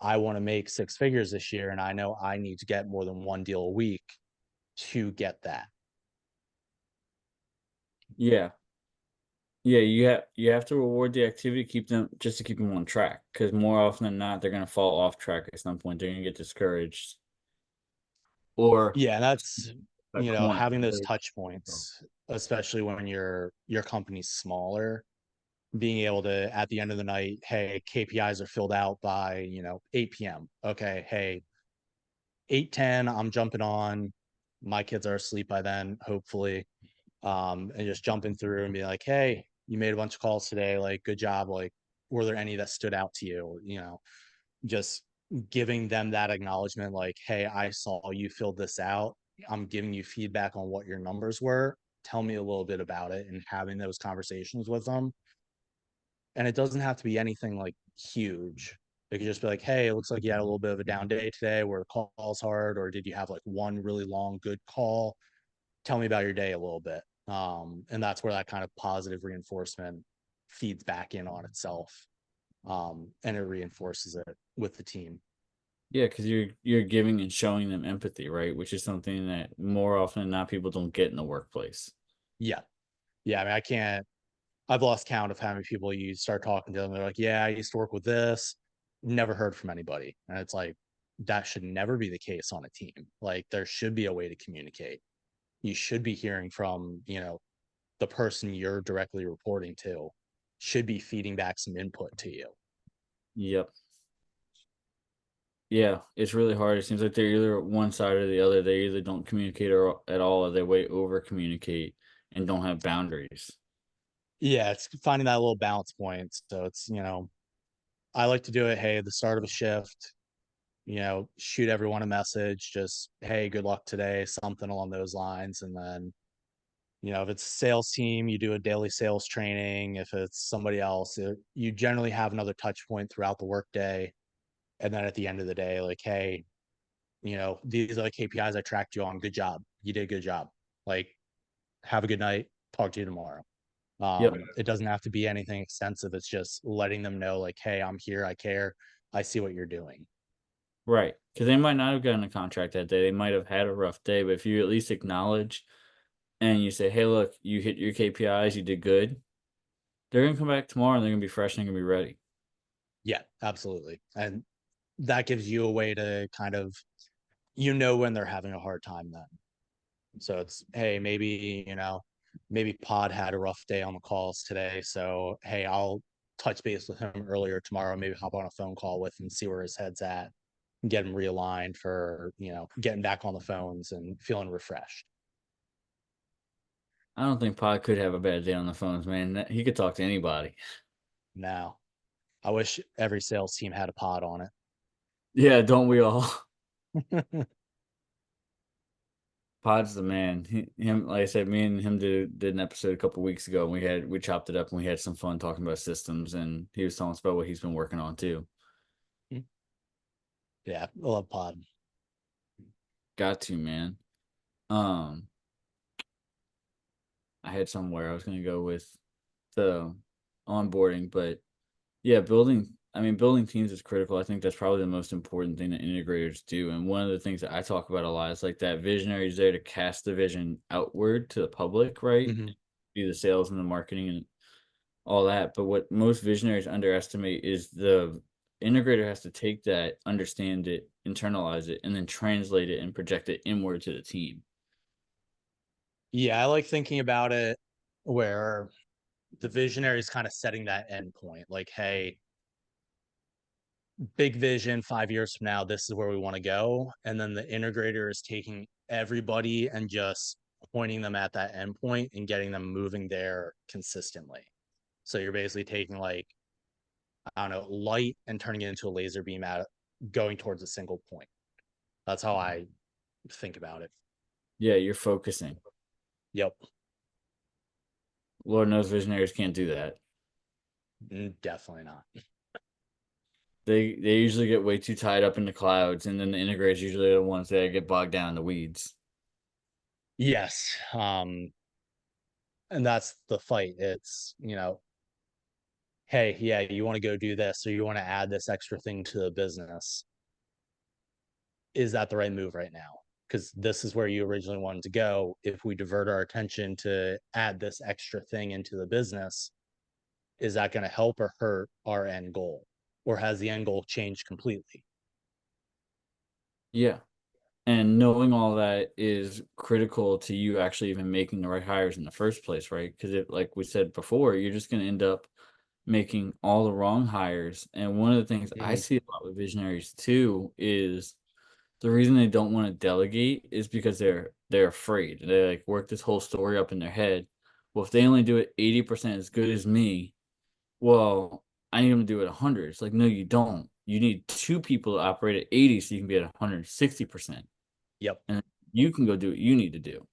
I want to make 6 figures this year. And I know I need to get more than one deal a week to get that.
Yeah. Yeah, you have to reward the activity, keep them just to keep them on track. Because more often than not, they're gonna fall off track at some point. They're gonna get discouraged or
Yeah. And that's,
a corner.
having those touch points, especially when your company's smaller, being able to at the end of the night, hey, KPIs are filled out by 8 p.m. Okay, hey, 8:10, I'm jumping on. My kids are asleep by then, hopefully. And just jumping through and be like, hey, you made a bunch of calls today, like good job. Like, were there any that stood out to you? Just giving them that acknowledgement, like, hey, I saw you filled this out. I'm giving you feedback on what your numbers were. Tell me a little bit about it, and having those conversations with them. And it doesn't have to be anything like huge. It could just be like, hey, it looks like you had a little bit of a down day today where the call's hard, or did you have like one really long good call? Tell me about your day a little bit. And that's where that kind of positive reinforcement feeds back in on itself. And it reinforces it with the team.
Yeah, because you're giving and showing them empathy, right? Which is something that more often than not people don't get in the workplace.
Yeah. Yeah. I mean, I've lost count of how many people you start talking to them. They're like, yeah, I used to work with this. Never heard from anybody. And it's like, that should never be the case on a team. Like, there should be a way to communicate. You should be hearing from, the person you're directly reporting to, should be feeding back some input to you.
Yep. Yeah, it's really hard. It seems like they're either one side or the other. They either don't communicate at all, or they way over communicate and don't have boundaries.
Yeah, it's finding that little balance point. So it's, I like to do it, hey, at the start of a shift, shoot everyone a message, just, hey, good luck today, something along those lines. And then, if it's a sales team, you do a daily sales training. If it's somebody else, you generally have another touch point throughout the workday. And then at the end of the day, like, hey, these are the KPIs I tracked you on. Good job. You did a good job. Like, have a good night. Talk to you tomorrow.
Yep.
It doesn't have to be anything extensive. It's just letting them know, like, hey, I'm here. I care. I see what you're doing.
Right. Because they might not have gotten a contract that day. They might have had a rough day, but if you at least acknowledge and you say, "Hey, look, you hit your KPIs, you did good," they're gonna come back tomorrow and they're gonna be fresh and they're gonna be ready.
Yeah, absolutely. And that gives you a way to kind of, you know, when they're having a hard time then. So it's, hey, maybe, maybe Pod had a rough day on the calls today. So, hey, I'll touch base with him earlier tomorrow, maybe hop on a phone call with him, see where his head's at, and get him realigned for, getting back on the phones and feeling refreshed.
I don't think Pod could have a bad day on the phones, man. He could talk to anybody.
Now, I wish every sales team had a Pod on
Yeah, don't we all?
it.
Pod's the man. Him, like I said, me and him did an episode a couple weeks ago, and we chopped it up and we had some fun talking about systems, and he was telling us about what he's been working on too.
Yeah, I love Pod.
Got to, man. Um, I had somewhere I was gonna go with the onboarding, but yeah, building teams is critical. I think that's probably the most important thing that integrators do. And one of the things that I talk about a lot is like that visionary is there to cast the vision outward to the public, right?
Hmm.
Do the sales and the marketing and all that. But what most visionaries underestimate is the integrator has to take that, understand it, internalize it, and then translate it and project it inward to the team.
Yeah, I like thinking about it where the visionary is kind of setting that end point. Like, hey, big vision, 5 years from now, this is where we want to go. And then the integrator is taking everybody and just pointing them at that end point and getting them moving there consistently. So you're basically taking, like, I don't know, light and turning it into a laser beam at going towards a single point. That's how I think about it.
Yeah, you're focusing.
Yep.
Lord knows visionaries can't do that.
Definitely not.
They usually get way too tied up in the clouds, and then the integrators usually are the ones that get bogged down in the weeds.
Yes. And that's the fight. It's, hey, yeah, you want to go do this, or you want to add this extra thing to the business. Is that the right move right now? Because this is where you originally wanted to go. If we divert our attention to add this extra thing into the business, is that going to help or hurt our end goal? Or has the end goal changed completely?
Yeah. And knowing all that is critical to you actually even making the right hires in the first place, right? Because it, like we said before, you're just going to end up making all the wrong hires. And one of the things I
Hmm.
see a lot with visionaries too is the reason they don't want to delegate is because they're afraid. They like work this whole story up in their head. Well, if they only do it 80% as good as me, well, I need them to do it 100. It's like, no, you don't. You need two people to operate at 80 so you can be at 160%.
Yep.
And you can go do what you need to do.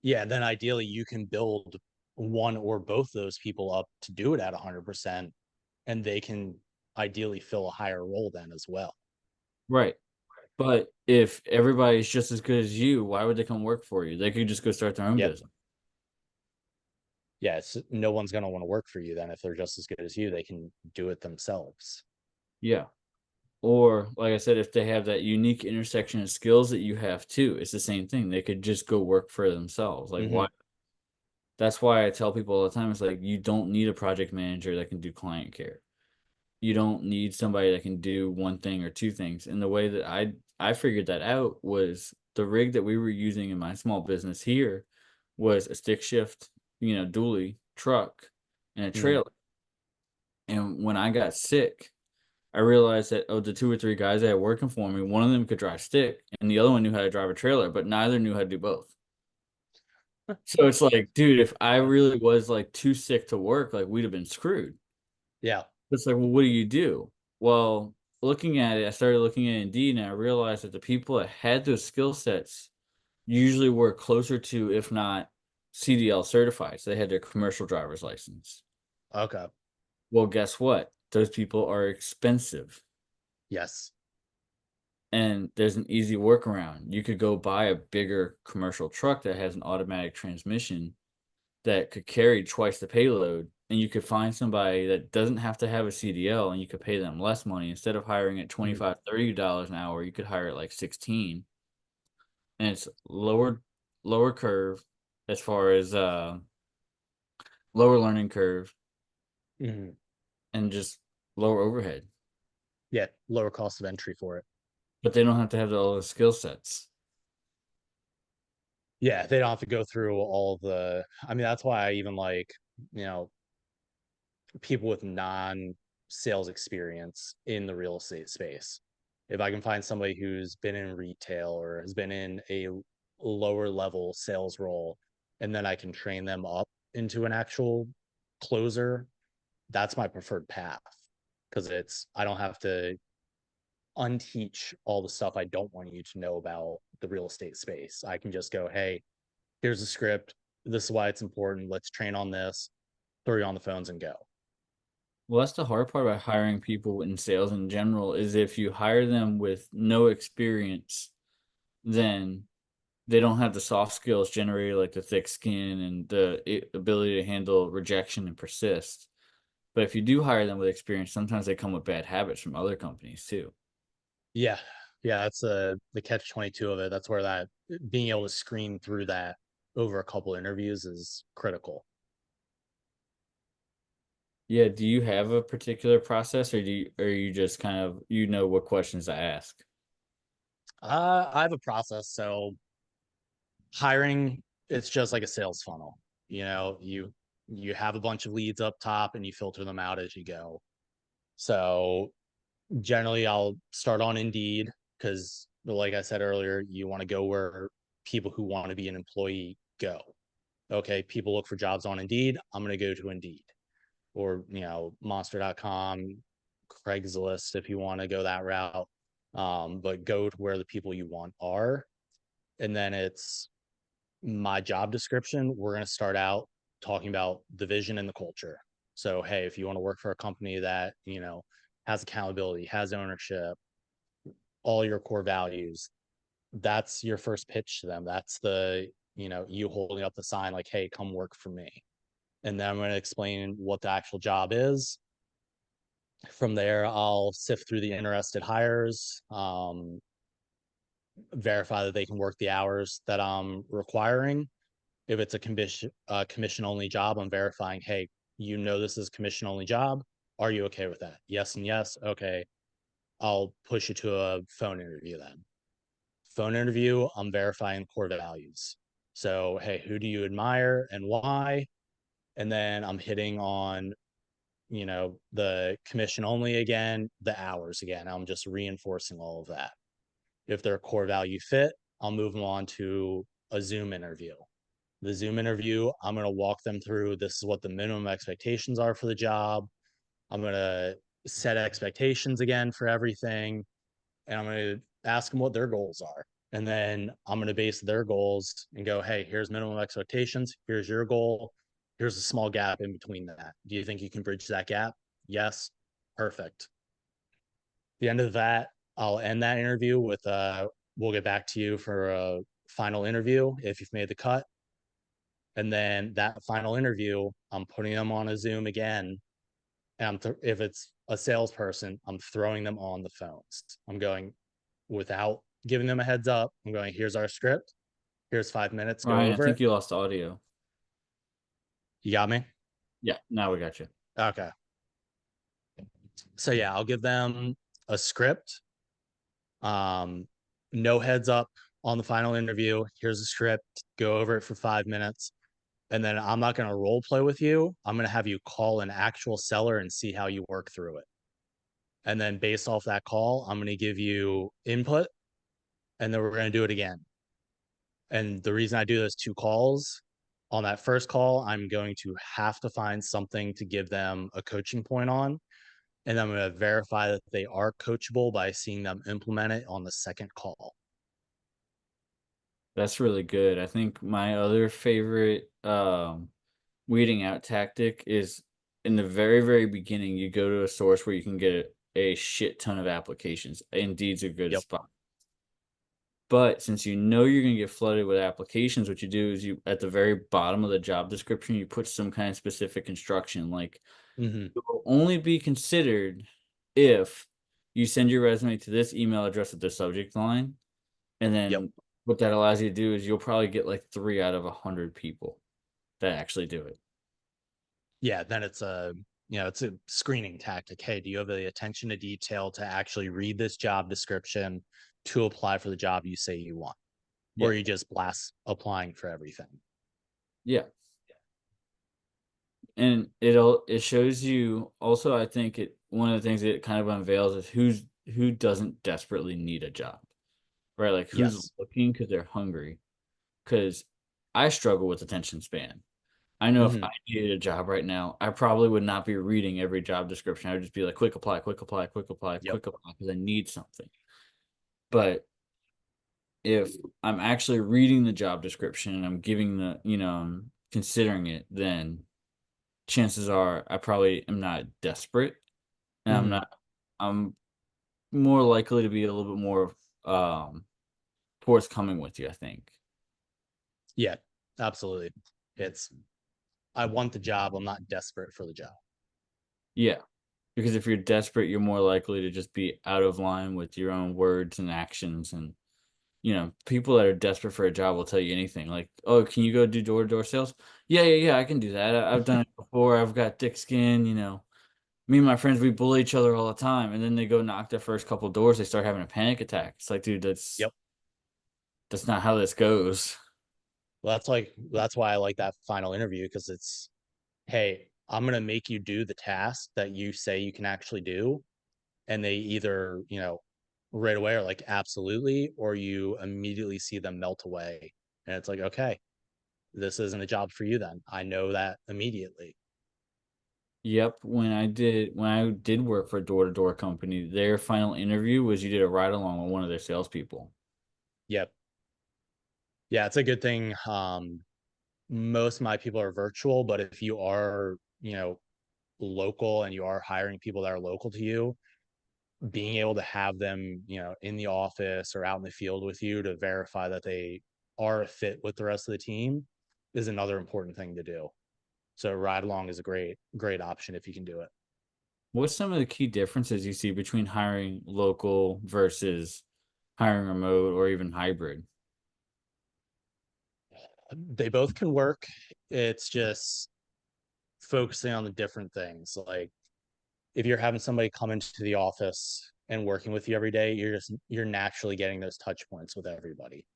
Yeah. Then ideally, you can build one or both those people up to do it at 100%, and they can ideally fill a higher role then as well.
Right. But if everybody's just as good as you, why would they come work for you? They could just go start their own
Yep.
business.
Yeah. No one's going to want to work for you then. If they're just as good as you, they can do it themselves.
Yeah. Or, like I said, if they have that unique intersection of skills that you have too, it's the same thing. They could just go work for themselves. Like,
Hmm.
why? That's why I tell people all the time it's like, you don't need a project manager that can do client care. You don't need somebody that can do one thing or two things. And the way that I figured that out was the rig that we were using in my small business here was a stick shift, dually truck and a
Hmm.
trailer. And when I got sick, I realized that of the two or three guys that had working for me, one of them could drive stick and the other one knew how to drive a trailer, but neither knew how to do both. So it's like, dude, if I really was like too sick to work, like we'd have been screwed.
Yeah.
It's like, well, what do you do? Well, looking at it, I started looking at Indeed and I realized that the people that had those skill sets usually were closer to, if not CDL certified. So they had their commercial driver's license.
Okay.
Well, guess what? Those people are expensive.
Yes.
And there's an easy workaround. You could go buy a bigger commercial truck that has an automatic transmission that could carry twice the payload and you could find somebody that doesn't have to have a CDL and you could pay them less money. Instead of hiring at
Mhm.
25, $30 an hour, you could hire at like 16, and it's lower curve as far as lower learning curve
Mhm.
and just lower overhead.
Yeah, lower cost of entry for it.
But they don't have to have all the skill sets.
Yeah, they don't have to go through all the I mean, that's why I even like, you know, people with non-sales experience in the real estate space. If I can find somebody who's been in retail or has been in a lower level sales role, and then I can train them up into an actual closer, that's my preferred path. Because it's I don't have to unteach all the stuff I don't want you to know about the real estate space. I can just go, hey, here's a script. This is why it's important. Let's train on this, throw you on the phones and go.
Well, that's the hard part about hiring people in sales in general is if you hire them with no experience, then they don't have the soft skills generated like the thick skin and the ability to handle rejection and persist. But if you do hire them with experience, sometimes they come with bad habits from other companies too.
Yeah. Yeah, that's the catch 22 of it. That's where that being able to screen through that over a couple interviews is critical.
Yeah, do you have a particular process or are you just kind of what questions to ask?
I have a process. So hiring, it's just like a sales funnel. You have a bunch of leads up top and you filter them out as you go. So generally I'll start on Indeed because like I said earlier, you want to go where people who want to be an employee go. Okay, people look for jobs on Indeed. I'm going to go to Indeed or, monster.com, Craigslist if you want to go that route. But go to where the people you want are. And then it's my job description. We're going to start out talking about the vision and the culture. So, hey, if you want to work for a company that, has accountability, has ownership, all your core values, that's your first pitch to them. That's you holding up the sign like, hey, come work for me. And then I'm going to explain what the actual job is. From there, I'll sift through the interested hires, verify that they can work the hours that I'm requiring. If it's a commission only job, I'm verifying, hey, this is commission only job. Are you okay with that? Yes and yes. Okay. I'll push you to a phone interview then. Phone interview, I'm verifying core values. So, hey, who do you admire and why? And then I'm hitting on, the commission only again, the hours again. I'm just reinforcing all of that. If they're a core value fit, I'll move them on to a Zoom interview. The Zoom interview, I'm going to walk them through this is what the minimum expectations are for the job. I'm going to set expectations again for everything. And I'm going to ask them what their goals are. And then I'm going to base their goals and go, hey, here's minimum expectations. Here's your goal. Here's a small gap in between that. Do you think you can bridge that gap? Yes. Perfect. The end of that, I'll end that interview with we'll get back to you for a final interview if you've made the cut. And then that final interview, I'm putting them on a Zoom again. And if it's a salesperson, I'm throwing them on the phones. I'm going without giving them a heads up. I'm going, here's our script. Here's 5 minutes. Go
Ryan, I
over it.
think you lost audio.
You got me?
Yeah, now we got you.
Okay. So yeah, I'll give them a script. Um, no heads up on the final interview. Here's a script. Go over it for 5 minutes. And then I'm not going to role play with you. I'm going to have you call an actual seller and see how you work through it. And then based off that call, I'm going to give you input and then we're going to do it again. And the reason I do those two calls, on that first call, I'm going to have to find something to give them a coaching point on. And I'm going to verify that they are coachable by seeing them implement it on the second call.
That's really good. I think my other favorite weeding out tactic is in the very, very beginning, you go to a source where you can get a shit ton of applications. Indeed's a good
Yep.
spot. But since you know you're gonna get flooded with applications, what you do is you at the very bottom of the job description, you put some kind of specific instruction, like,
Hmm.
"It will only be considered if you send your resume to this email address with the subject line," and
Yep.
then what that allows you to do is you'll probably get, like, 3 out of 100 people that actually do it.
Yeah, then it's a it's a screening tactic. Hey, do you have the attention to detail to actually read this job description to apply for the job you say you want? Or
Yeah,
are you just blast applying for everything?
yeah. And it shows you also, I think one of the things it kind of unveils is who doesn't desperately need a job, right? Like who's
Yes.
looking because they're hungry. Because I struggle with attention span. I know if I
Hmm.
needed a job right now, I probably would not be reading every job description. I would just be like, quick apply, quick apply, quick apply,
Yep.
quick apply, because I need something. But if I'm actually reading the job description and I'm giving I'm considering it, then chances are I probably am not desperate, and
Hmm.
I'm more likely to be a little bit more um forthcoming with you, I think.
Yeah, absolutely. It's I want the job. I'm not desperate for the job.
Yeah. Because if you're desperate, you're more likely to just be out of line with your own words and actions. And, people that are desperate for a job will tell you anything. Like, oh, can you go do door to door sales? Yeah, yeah, yeah, I can do that. I've done it before. I've got thick skin. Me and my friends, we bully each other all the time. And then they go knock their first couple doors. They start having a panic attack. It's like, dude,
Yep.
that's not how this goes.
Well, that's why I like that final interview because it's, hey, I'm gonna make you do the task that you say you can actually do, and they either right away are like absolutely, or you immediately see them melt away, and it's like, okay, this isn't a job for you then. I know that immediately.
Yep, when I did work for a door-to-door company, their final interview was you did a ride along with one of their salespeople.
Yep. Yeah, it's a good thing. Most of my people are virtual, but if you are local and you are hiring people that are local to you, being able to have them, in the office or out in the field with you to verify that they are a fit with the rest of the team is another important thing to do. So ride along is a great option if you can do it.
What's some of the key differences you see between hiring local versus hiring remote or even hybrid?
They both can work. It's just focusing on the different things. Like if you're having somebody come into the office and working with you every day, you're naturally getting those touch points with everybody.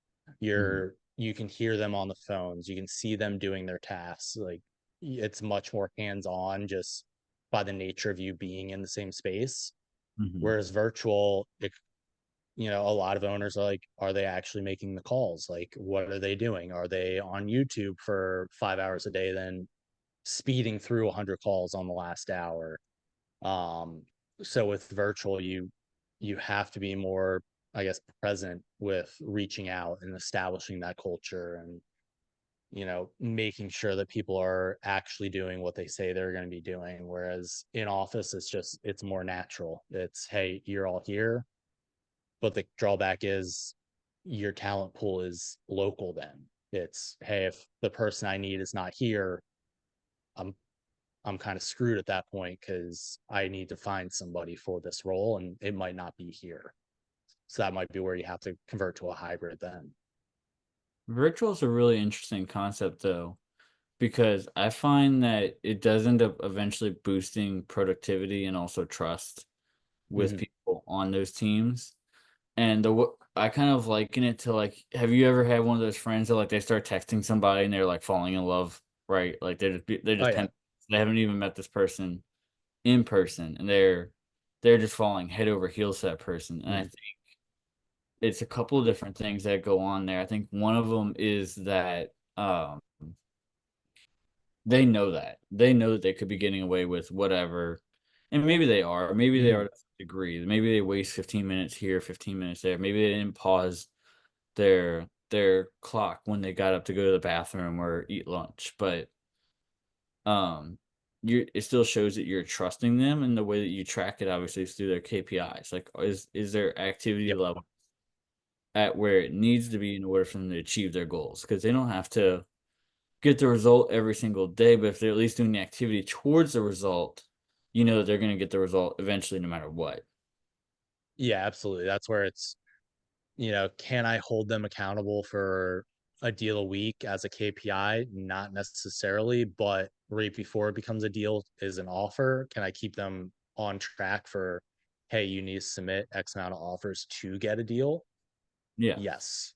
Mhm,
You can hear them on the phones, you can see them doing their tasks. Like it's much more hands-on just by the nature of you being in the same space.
mhm,
Whereas virtual, a lot of owners are like, are they actually making the calls? Like, what are they doing? Are they on YouTube for 5 hours a day, then speeding through 100 calls on the last hour? Um, so with virtual, you have to be more, I guess, present with reaching out and establishing that culture and making sure that people are actually doing what they say they're going to be doing. Whereas in office, it's more natural. It's, hey, you're all here, but the drawback is your talent pool is local. Then it's, hey, if the person I need is not here, I'm I'm kind of screwed at that point because I need to find somebody for this role and it might not be here. So that might be where you have to convert to a hybrid then.
Virtual is a really interesting concept, though, because I find that it does end up eventually boosting productivity and also trust with
Mhm.
people on those teams. And I kind of liken it to, like, have you ever had one of those friends that, like, they start texting somebody and they're, like, falling in love, right? Like, they're
Oh
just
yeah.
10, they haven't even met this person in person, and they're just falling head over heels to that person. And I
Mhm.
think it's a couple of different things that go on there. I think one of them is that they know that they could be getting away with whatever, and maybe they are, maybe they are
Mhm.
to a degree. Maybe they waste 15 minutes here, 15 minutes there. Maybe they didn't pause their clock when they got up to go to the bathroom or eat lunch, but um it still shows that you're trusting them, and the way that you track it obviously is through their KPIs. Like, is their activity
Yep.
level at where it needs to be in order for them to achieve their goals, because they don't have to get the result every single day, but if they're at least doing the activity towards the result, they're going to get the result eventually no matter what.
Yeah, absolutely. That's where it's, can I hold them accountable for a deal a week as a KPI? Not necessarily, but right before it becomes a deal is an offer. Can I keep them on track for, hey, you need to submit X amount of offers to get a deal?
Yeah.
Yes.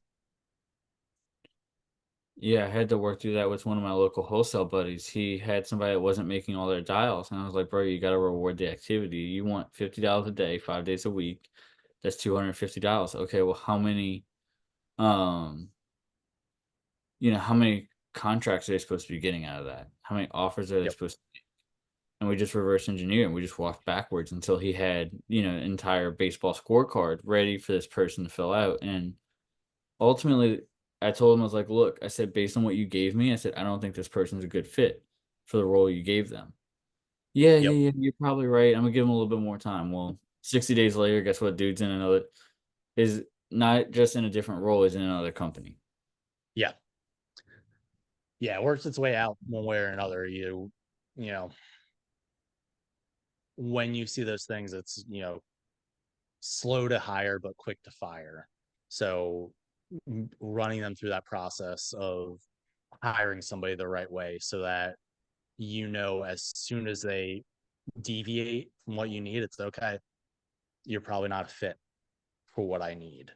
Yeah, I had to work through that with one of my local wholesale buddies. He had somebody that wasn't making all their dials, and I was like, "Bro, you got to reward the activity. You want $50 a day, 5 days a week. That's $250. Okay, well, um, how many contracts are they supposed to be getting out of that? How many offers are they
Yep.
supposed to?" And we just reverse engineer and we just walked backwards until he had, an entire baseball scorecard ready for this person to fill out. And ultimately, I told him, I was like, look, I said, based on what you gave me, I said, I don't think this person's a good fit for the role you gave them. Yeah,
Yep.
yeah, yeah, you're probably right. I'm gonna give him a little bit more time. Well, 60 days later, guess what? Dude's in another, is not just in a different role, is in another company.
Yeah. Yeah. It works its way out one way or another. You know, when you see those things, it's, slow to hire but quick to fire. So running them through that process of hiring somebody the right way so that as soon as they deviate from what you need, it's okay. You're probably not a fit for what I need.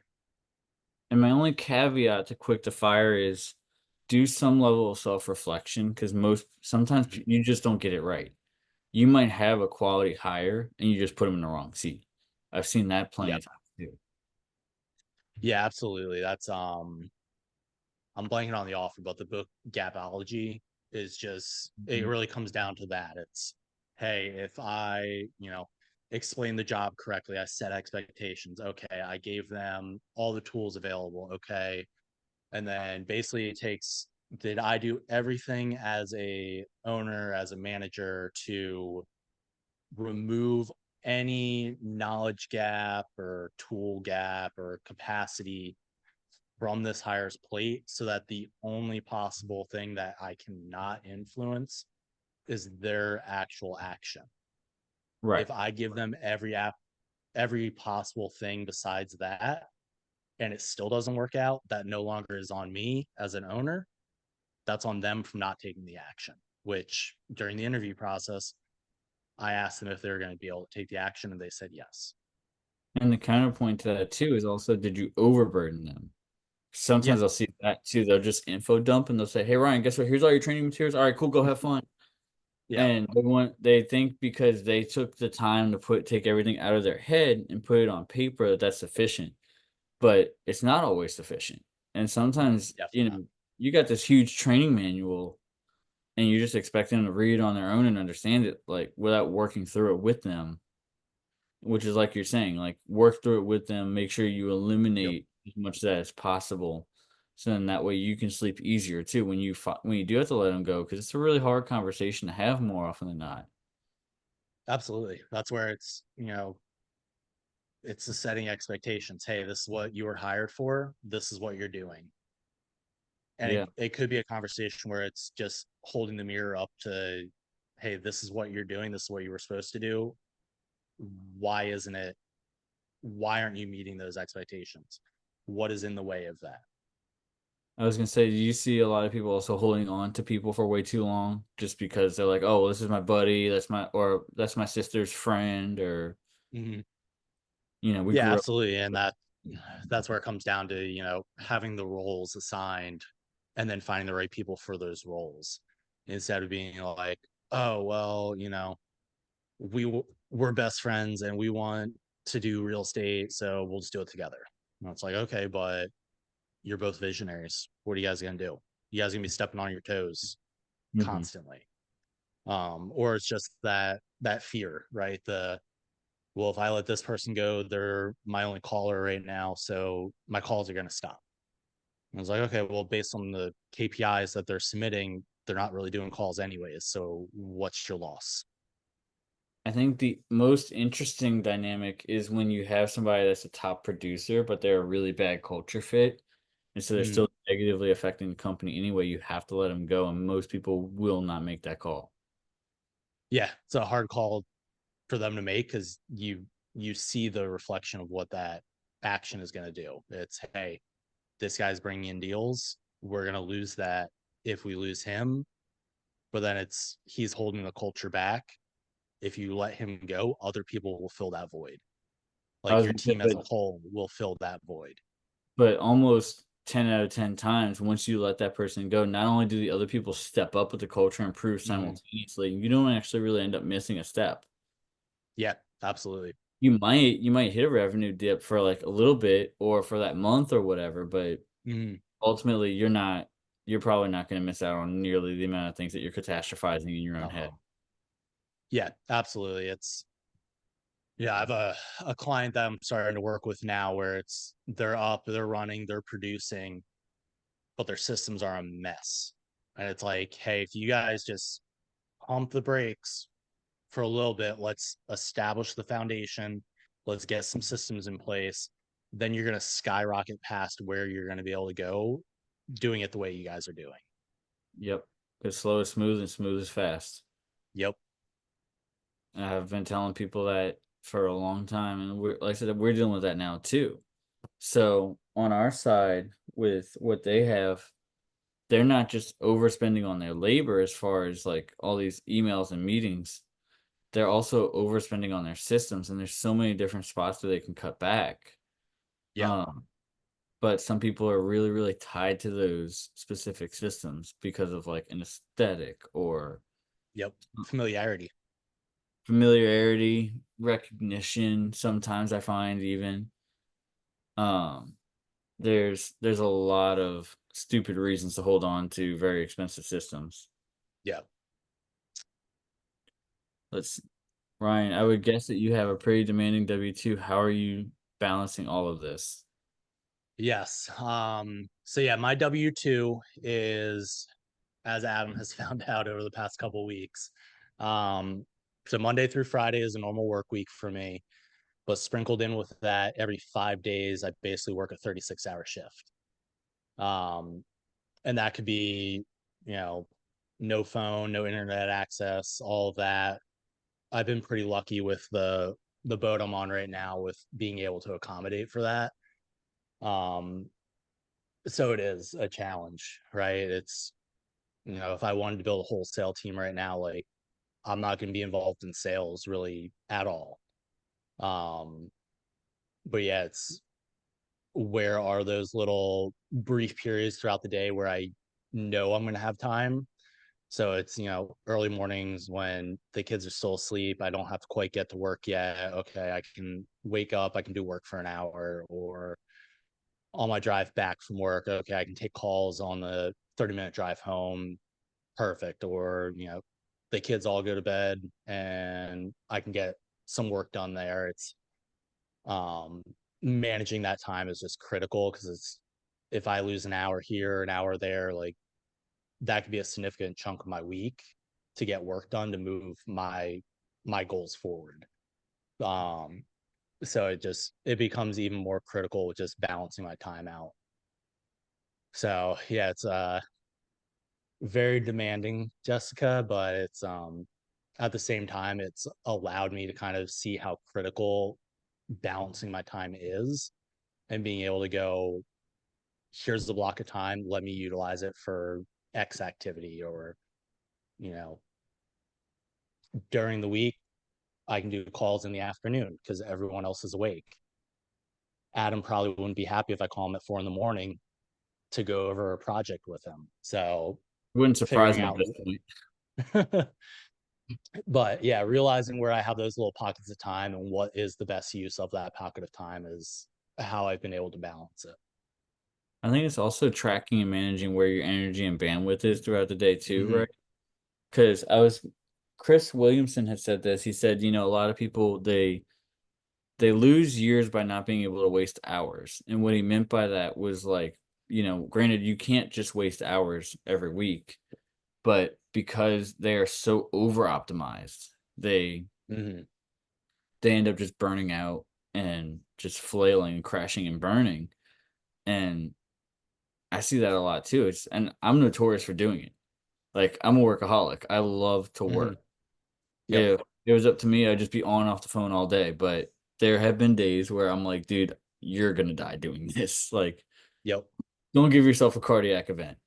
And my only caveat to quick to fire is do some level of self-reflection, because sometimes
Mhm.
you just don't get it right. You might have a quality hire and you just put them in the wrong seat. I've seen that plenty
Yeah.
of times too.
Yeah, absolutely. I'm blanking on the offer, but the book Gapology is just, it
Mhm.
really comes down to that. It's, hey, if I, explain the job correctly, I set expectations. Okay. I gave them all the tools available. Okay. And then basically it takes, did I do everything as a owner, as a manager to remove any knowledge gap or tool gap or capacity from this hire's plate so that the only possible thing that I cannot influence is their actual action.
Right.
If I give them every possible thing besides that and it still doesn't work out, that no longer is on me as an owner. That's on them from not taking the action, which during the interview process, I asked them if they were going to be able to take the action and they said yes.
And the counterpoint to that too is also, did you overburden them?
Yeah.
Sometimes I'll see that too. They'll just info dump and they'll say, "Hey Ryan, guess what? Here's all your training materials. All right, cool, go have fun."
Yeah.
And they think because they took the time to take everything out of their head and put it on paper that that's sufficient. But it's not always sufficient. And sometimes,
Definitely not.
you got this huge training manual and you're just expecting them to read it on their own and understand it, like, without working through it with them, which is like you're saying, like, work through it with them, make sure you
Yep.
eliminate as much of that as possible. So then that way you can sleep easier too when when you do have to let them go, because it's a really hard conversation to have more often than not.
Absolutely. That's where it's the setting expectations. Hey, this is what you were hired for. This is what you're doing. And
Yeah.
it could be a conversation where it's just holding the mirror up to, hey, this is what you're doing. This is what you were supposed to do. Why isn't it? Why aren't you meeting those expectations? What is in the way of that?
I was gonna say, do you see a lot of people also holding on to people for way too long just because they're like, "Oh, well, this is my buddy, that's my sister's friend," or,
Mm-hmm.
we
Yeah,
grew up.
absolutely. And that's where it comes down to, having the roles assigned and then finding the right people for those roles instead of being like, oh, well, we're best friends and we want to do real estate, so we'll just do it together. And it's like, okay, but you're both visionaries. What are you guys gonna do? You guys gonna be stepping on your toes
Mhm.
constantly. Or it's just that fear, right? Well, if I let this person go, they're my only caller right now, so my calls are going to stop. And I was like, okay, well, based on the KPIs that they're submitting, they're not really doing calls anyways. So what's your loss?
I think the most interesting dynamic is when you have somebody that's a top producer, but they're a really bad culture fit. And so they're
Mm,
still negatively affecting the company anyway. You have to let them go. And most people will not make that call.
yeah, it's a hard call for them to make because you see the reflection of what that action is going to do. It's, hey, this guy's bringing in deals. We're going to lose that if we lose him. But then it's he's holding the culture back. If you let him go, other people will fill that void.
I
Like
was
your
gonna say,
team as a whole will fill that void.
but almost 10 out of 10 times, once you let that person go, not only do the other people step up with the culture and improve
Mm-hmm.
simultaneously, you don't actually really end up missing a step.
Yeah, absolutely.
You might hit a revenue dip for like a little bit or for that month or whatever, but
Mm-hmm.
ultimately you're probably not going to miss out on nearly the amount of things that you're catastrophizing in your own head.
Uh-huh. Yeah, absolutely. It's yeah, I have a client that I'm starting to work with now where it's they're up, they're running, they're producing, but their systems are a mess. And it's like, hey, if you guys just pump the brakes for a little bit, let's establish the foundation, let's get some systems in place, then you're going to skyrocket past where you're going to be able to go doing it the way you guys are doing.
Yep. Because slow is smooth and smooth is fast.
Yep.
And I've been telling people that for a long time. And like I said, we're dealing with that now too. So on our side, with what they have, they're not just overspending on their labor as far as like all these emails and meetings. They're also overspending on their systems, and there's so many different spots where they can cut back.
Yep.
Um, but some people are really, really tied to those specific systems because of like an aesthetic or
Yep. Familiarity.
familiarity, recognition. Sometimes I find even um, there's a lot of stupid reasons to hold on to very expensive systems.
Yep.
Let's Ryan, I would guess that you have a pretty demanding W-2. How are you balancing all of this?
Yes. So yeah, my W-2 is, as Adam has found out over the past couple of weeks. Um, so Monday through Friday is a normal work week for me, but sprinkled in with that, every 5 days, I basically work a 36-hour shift. Um, and that could be, you know, no phone, no internet access, all of that. I've been pretty lucky with the boat I'm on right now with being able to accommodate for that. Um, so it is a challenge, right? It's, if I wanted to build a wholesale team right now, like I'm not going to be involved in sales really at all. Um, but yeah, it's where are those little brief periods throughout the day where I know I'm going to have time. So it's, early mornings when the kids are still asleep. I don't have to quite get to work yet. Okay, I can wake up, I can do work for an hour, or on my drive back from work, okay, I can take calls on the 30-minute drive home. Perfect. Or, the kids all go to bed and I can get some work done there. It's um managing that time is just critical because it's if I lose an hour here, an hour there, like that could be a significant chunk of my week to get work done to move my goals forward. Um so it becomes even more critical with just balancing my time out. So yeah, it's very demanding, Jessica, but it's at the same time it's allowed me to kind of see how critical balancing my time is and being able to go, here's the block of time, let me utilize it for X activity, or you know during the week I can do calls in the afternoon because everyone else is awake. Adam probably wouldn't be happy if I call him at 4 in the morning to go over a project with him. So
Wouldn't surprise
figuring
me at
out
this point.
but yeah, realizing where I have those little pockets of time and what is the best use of that pocket of time is how I've been able to balance it.
I think it's also tracking and managing where your energy and bandwidth is throughout the day too,
Mm-hmm.
right? Because Chris Williamson had said this. He said, a lot of people they lose years by not being able to waste hours. And what he meant by that was like, granted, you can't just waste hours every week, but because they are so over optimized, they
Hmm.
They end up just burning out and just flailing and crashing and burning. And I see that a lot too. And I'm notorious for doing it. Like, I'm a workaholic. I love to
Hmm.
work.
Yep.
If it was up to me, I'd just be on and off the phone all day. But there have been days where I'm like, dude, you're gonna die doing this. Like,
Yep.
don't give yourself a cardiac event.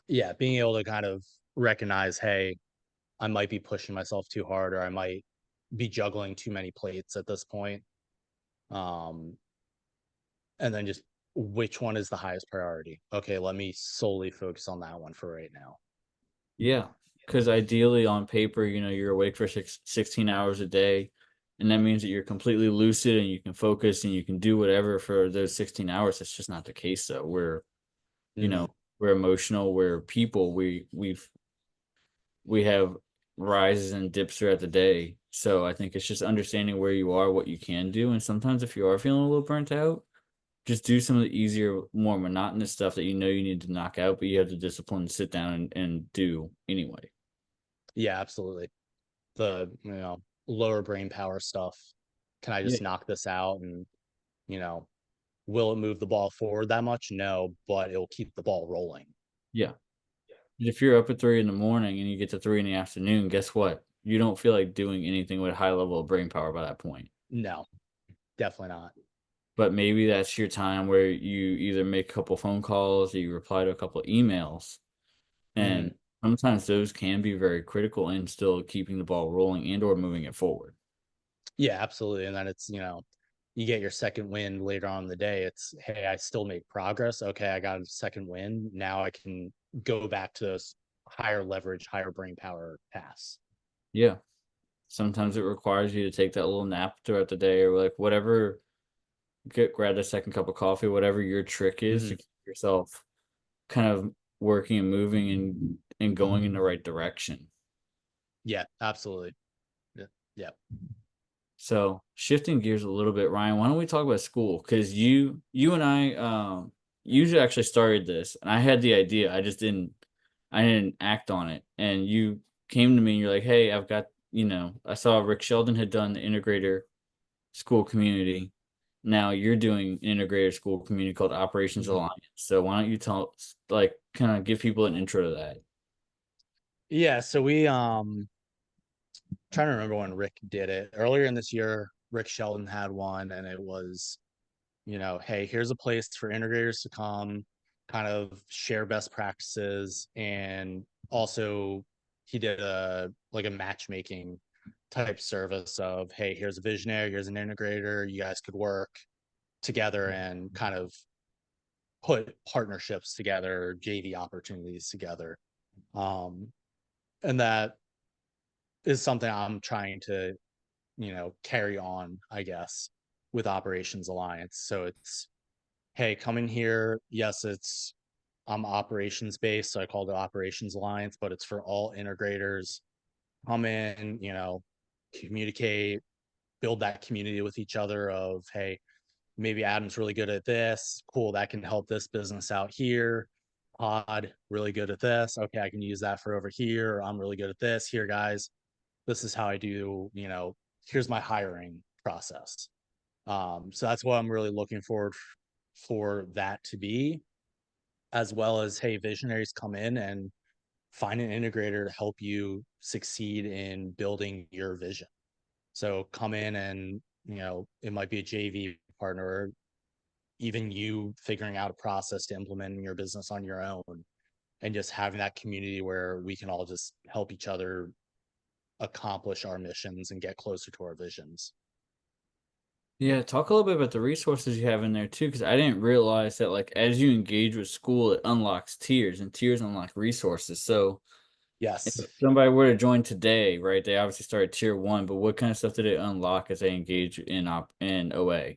Yeah. Being able to kind of recognize, hey, I might be pushing myself too hard, or I might be juggling too many plates at this point. Um, and then just which one is the highest priority? Okay, let me solely focus on that one for right now.
Yeah, because ideally on paper, you're awake for 16 hours a day, and that means that you're completely lucid and you can focus and you can do whatever for those 16 hours. That's just not the case though. You know,
Hmm.
we're emotional, we're people. We have rises and dips throughout the day. So I think it's just understanding where you are, what you can do, and sometimes if you are feeling a little burnt out, just do some of the easier, more monotonous stuff that you need to knock out, but you have the discipline to sit down and do anyway.
Yeah, absolutely. The lower brain power stuff. Can I
Yeah.
just knock this out and you know will it move the ball forward that much? No, but it will keep the ball rolling.
Yeah. If you're up at 3 in the morning and you get to 3 in the afternoon, guess what? You don't feel like doing anything with a high level of brain power by that point.
No, definitely not.
But maybe that's your time where you either make a couple phone calls or you reply to a couple emails. And
Hmm.
sometimes those can be very critical in still keeping the ball rolling and or moving it forward.
Yeah, absolutely. And then it's, you get your second win later on in the day. It's, hey, I still make progress. Okay, I got a second win. Now I can go back to those higher leverage, higher brain power tasks.
Yeah. Sometimes it requires you to take that little nap throughout the day or like whatever, grab a second cup of coffee, whatever your trick is to
Hmm.
keep yourself kind of working and moving and going in the right direction.
Yeah, absolutely. Yeah. Yeah.
So shifting gears a little bit, Ryan, why don't we talk about school? Because you and I usually actually started this, and I had the idea, I didn't act on it. And you came to me and you're like, hey, I've got I saw Rick Sheldon had done the integrator school community. Now you're doing an integrated school community called Operations
Mhm.
Alliance. So why don't you tell like kind of give people an intro to that?
Yeah. So we trying to remember when Rick did it earlier in this year. Rick Sheldon had one, and it was, hey, here's a place for integrators to come, kind of share best practices, and also he did a like a matchmaking type service of, hey, here's a visionary, here's an integrator, you guys could work together and kind of put partnerships together, JV opportunities together. Um, and that is something I'm trying to, carry on, I guess, with Operations Alliance. So it's, hey, come in here. Yes, it's I'm operations based, so I call it Operations Alliance, but it's for all integrators. Come in, communicate, build that community with each other of, hey, maybe Adam's really good at this. Cool, that can help this business out here. Pod, really good at this. Okay, I can use that for over here. I'm really good at this. Here, guys, this is how I do, here's my hiring process. So that's what I'm really looking forward for that to be, as well as, hey, visionaries come in and find an integrator to help you succeed in building your vision. So come in and, it might be a JV partner, or even you figuring out a process to implement in your business on your own, and just having that community where we can all just help each other accomplish our missions and get closer to our visions.
Yeah, talk a little bit about the resources you have in there too, because I didn't realize that like as you engage with school, it unlocks tiers and tiers unlock resources. So if
Yes.
somebody were to join today, right, they obviously start at tier one, but what kind of stuff did it unlock as they engage in OA?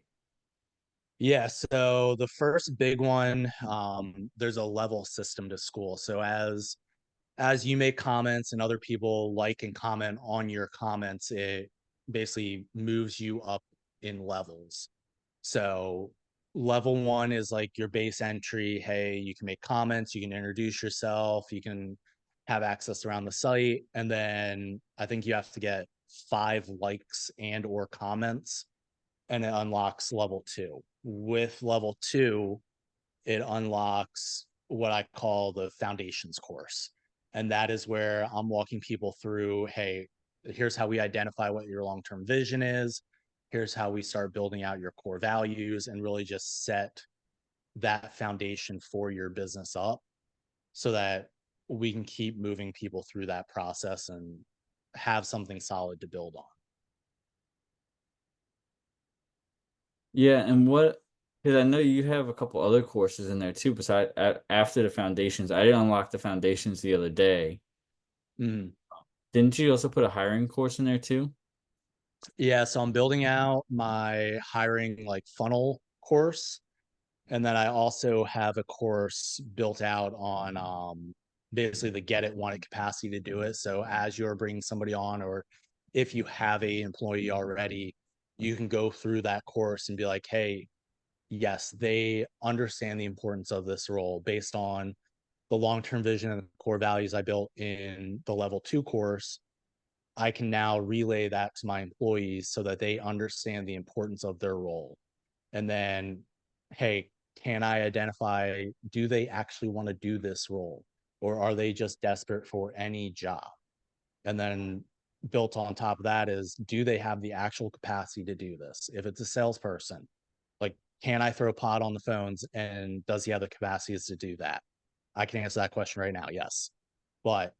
Yeah, so the first big one, there's a level system to school. So as you make comments and other people like and comment on your comments, it basically moves you up in levels. So level one is like your base entry. Hey, you can make comments, you can introduce yourself, you can have access around the site. And then I think you have to get 5 likes and or comments, and it unlocks level 2. With level 2, it unlocks what I call the foundations course. And that is where I'm walking people through, hey, here's how we identify what your long-term vision is. Here's how we start building out your core values and really just set that foundation for your business up so that we can keep moving people through that process and have something solid to build on.
Yeah, and what? Because I know you have a couple other courses in there too. Besides, after the foundations, I didn't unlock the foundations the other day.
Mhm.
Didn't you also put a hiring course in there too?
Yeah, so I'm building out my hiring like funnel course. And then I also have a course built out on basically the get it, want it capacity to do it. So as you're bringing somebody on, or if you have a employee already, you can go through that course and be like, hey, yes, they understand the importance of this role based on the long-term vision and core values I built in the level 2 course. I can now relay that to my employees so that they understand the importance of their role. And then, hey, can I identify, do they actually want to do this role? Or are they just desperate for any job? And then built on top of that is, do they have the actual capacity to do this? If it's a salesperson, like, can I throw a pot on the phones and does he have the capacities to do that? I can answer that question right now, yes. But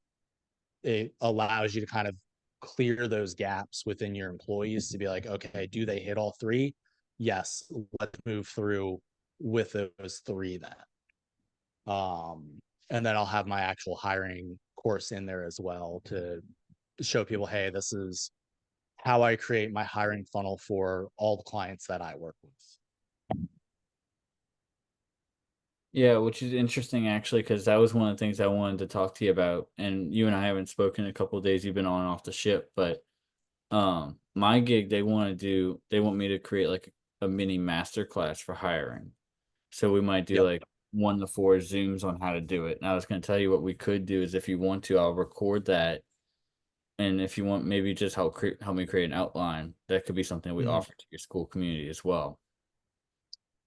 it allows you to kind of clear those gaps within your employees to be like, okay, do they hit all three? Yes, let's move through with those three then. And then I'll have my actual hiring course in there as well to show people, hey, this is how I create my hiring funnel for all the clients that I work with.
Yeah, which is interesting actually, because that was one of the things I wanted to talk to you about. And you and I haven't spoken in a couple of days. You've been on and off the ship, but my gig, they want me to create like a mini master class for hiring. So we might do
Yep.
like 1 to 4 Zooms on how to do it. And I was going to tell you what we could do is if you want to, I'll record that. And if you want, maybe just help me create an outline. That could be something we
Mhm.
offer to your school community as well.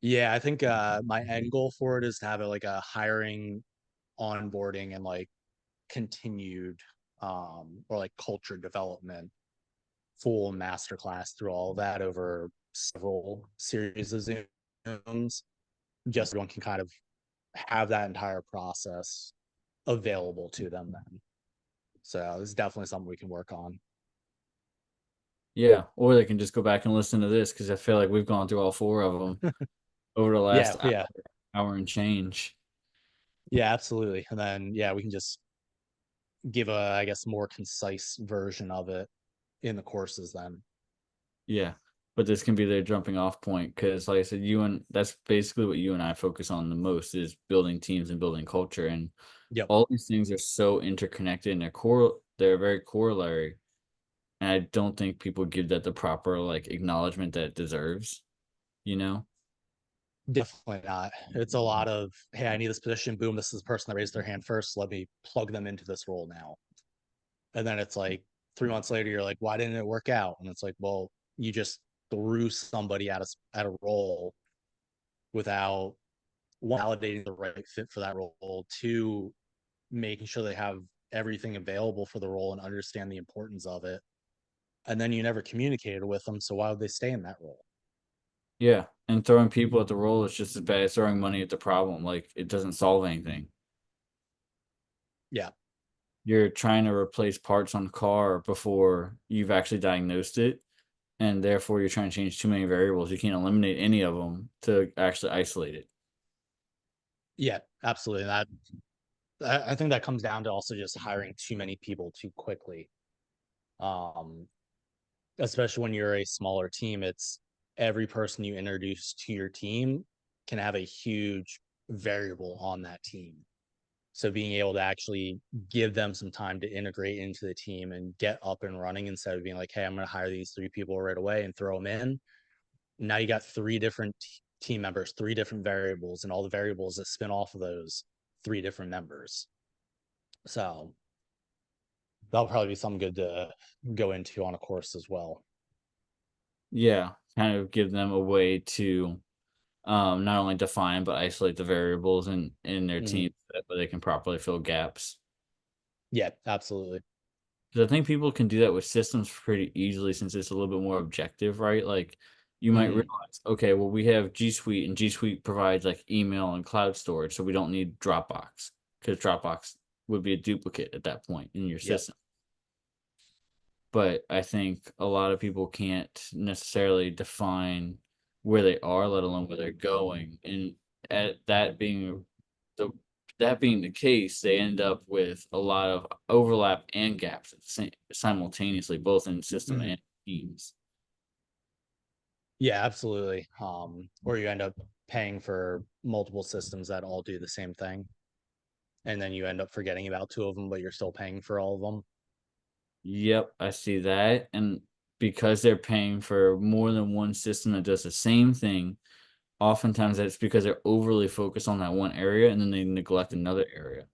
Yeah, I think my end goal for it is to have it like a hiring, onboarding, and like continued or like culture development full masterclass through all of that over several series of Zooms. Just everyone can kind of have that entire process available to them then. So it's definitely something we can work on.
Yeah, or they can just go back and listen to this because I feel like we've gone through all 4 of them over the
Yeah,
last
yeah,
hour and change.
yeah, absolutely. And then yeah, we can just give a, I guess, more concise version of it in the courses then.
Yeah, but this can be their jumping off point because, like I said, that's basically what you and I focus on the most is building teams and building culture, and
Yep.
all these things are so interconnected and they're very corollary, and I don't think people give that the proper, like, acknowledgement that it deserves, you know?
Definitely not. It's a lot of, hey, I need this position. Boom, this is the person that raised their hand first. Let me plug them into this role now. And then it's like 3 months later, you're like, why didn't it work out? And it's like, well, you just threw somebody at a role without one, validating the right fit for that role, two, making sure they have everything available for the role and understand the importance of it. And then you never communicated with them. So why would they stay in that role?
Yeah, and throwing people at the role is just as bad as throwing money at the problem, like, it doesn't solve anything.
Yeah.
You're trying to replace parts on a car before you've actually diagnosed it, and therefore you're trying to change too many variables. You can't eliminate any of them to actually isolate it.
Yeah, absolutely. That I think that comes down to also just hiring too many people too quickly. Um, Especially when you're a smaller team, it's every person you introduce to your team can have a huge variable on that team. So being able to actually give them some time to integrate into the team and get up and running instead of being like, hey, I'm going to hire these 3 people right away and throw them in. Now you got 3 different team members, 3 different variables, and all the variables that spin off of those 3 different members. So That'll probably be something good to go into on a course as well.
Yeah, kind of give them a way to not only define but isolate the variables in their
Mhm.
team so that they can properly fill gaps.
Yeah, absolutely.
'Cause I think people can do that with systems pretty easily since it's a little bit more objective, right? Like, you might
Mhm.
realize, okay, well, we have G Suite, and G Suite provides like email and cloud storage, so we don't need Dropbox because Dropbox would be a duplicate at that point in your
Yep.
system. But I think a lot of people can't necessarily define where they are, let alone where they're going. And at the that being the case, they end up with a lot of overlap and gaps at the simultaneously, both in system
Mhm.
and teams.
Yeah, absolutely. Or you end up paying for multiple systems that all do the same thing, and then you end up forgetting about two of them, but you're still paying for all of them.
Yep, I see that. And because they're paying for more than one system that does the same thing, oftentimes that's because they're overly focused on that one area and then they neglect another area.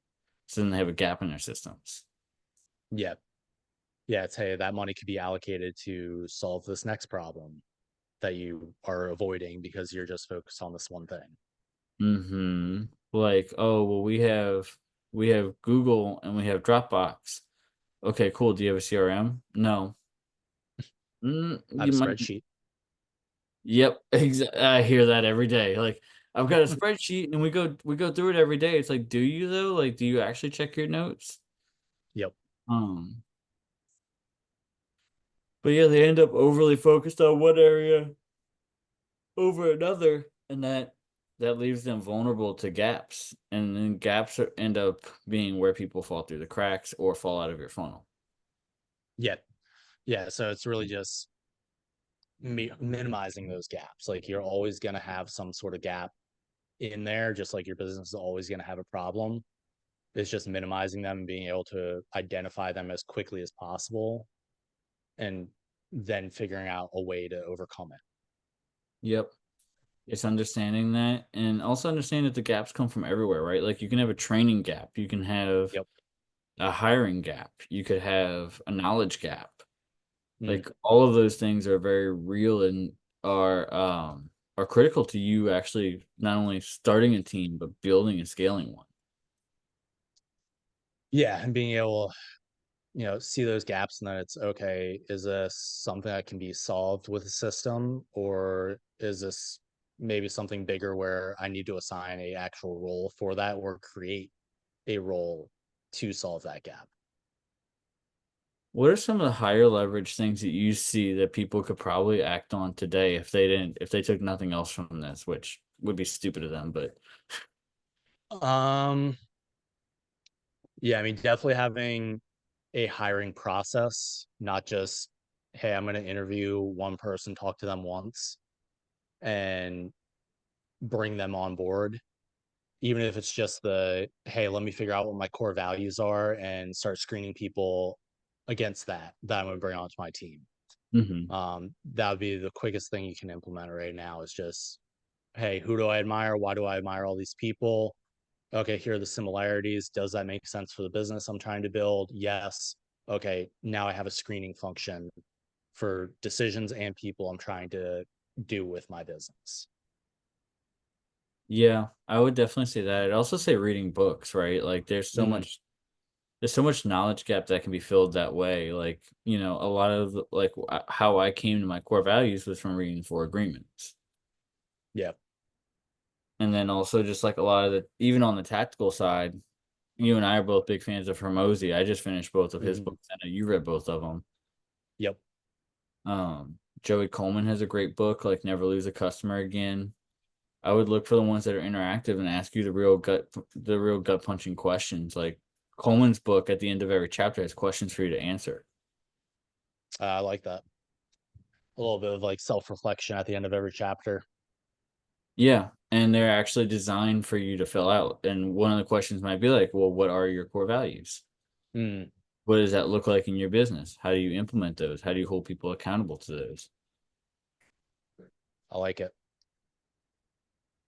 So then they have a gap in their systems.
Yeah. Yeah, it's hey, that money could be allocated to solve this next problem that you are avoiding because you're just focused on this one thing.
Mhm. Like, "Oh, well, we have Google and we have Dropbox." "Okay, cool. Do you have a CRM?" "No."
I have
You
a
might."
spreadsheet.
Yep, I hear that every day. Like, "I've got a spreadsheet and we go through it every day." It's like, "Do you though? Like, do you actually check your notes?"
Yep.
Um, but yeah, they end up overly focused on one area over another, and that leaves them vulnerable to gaps, and then end up being where people fall through the cracks or fall out of your funnel.
Yeah. Yeah. So it's really just minimizing those gaps. Like you're always going to have some sort of gap in there, just like your business is always going to have a problem. It's just minimizing them and being able to identify them as quickly as possible and then figuring out a way to overcome it.
Yep, it's understanding that, and also understand that the gaps come from everywhere, right? Like, you can have a training gap, you can have
Yep.
a hiring gap, you could have a knowledge gap.
Mm.
Like, all of those things are very real and are critical to you actually not only starting a team, but building and scaling one.
Yeah. And being able, see those gaps and then it's okay, is this something that can be solved with a system or is this maybe something bigger where I need to assign a actual role for that or create a role to solve that gap?
What are some of the higher leverage things that you see that people could probably act on today if they took nothing else from this, which would be stupid of them, but
Um, yeah, I mean, definitely having a hiring process, not just, hey, I'm going to interview one person, talk to them once, and bring them on board. Even if it's just the, hey, let me figure out what my core values are and start screening people against that I'm going to bring onto my team.
Mhm.
That would be the quickest thing you can implement right now is just, hey, who do I admire? Why do I admire all these people? Okay, here are the similarities. Does that make sense for the business I'm trying to build? Yes. Okay, now I have a screening function for decisions and people I'm trying to do with my business.
Yeah, I would definitely say that. I'd also say reading books, right? Like,
Mm,
there's so much knowledge gap that can be filled that way. Like, a lot of how I came to my core values was from reading Four Agreements.
yeah.
And then also just like a lot of even on the tactical side, you and I are both big fans of Hermosi. I just finished both of his
Mhm.
books. I know you read both of them.
Yep.
Joey Coleman has a great book, like Never Lose a Customer Again. I would look for the ones that are interactive and ask you the real gut punching questions. Like Coleman's book at the end of every chapter has questions for you to answer.
I like that. A little bit of like self reflection at the end of every chapter.
Yeah, and they're actually designed for you to fill out. And one of the questions might be like, well, what are your core values?
Mm,
What does that look like in your business? How do you implement those? How do you hold people accountable to those?
I like it.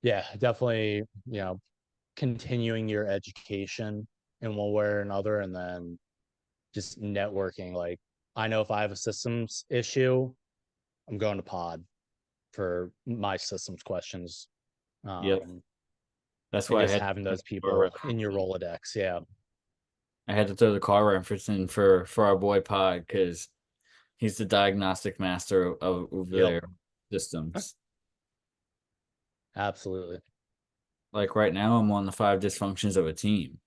Yeah, definitely, continuing your education in one way or another. And then just networking. Like I know if I have a systems issue, I'm going to pod for my systems questions.
Yep.
Um,
That's
and
why I
just
had to
having
throw
those
the car
people in your
reference in.
Rolodex. Yeah.
I had to throw the car reference in for our boy Pod because he's the diagnostic master of over
Yep.
there systems.
Absolutely.
Like right now, I'm on the five dysfunctions of a team,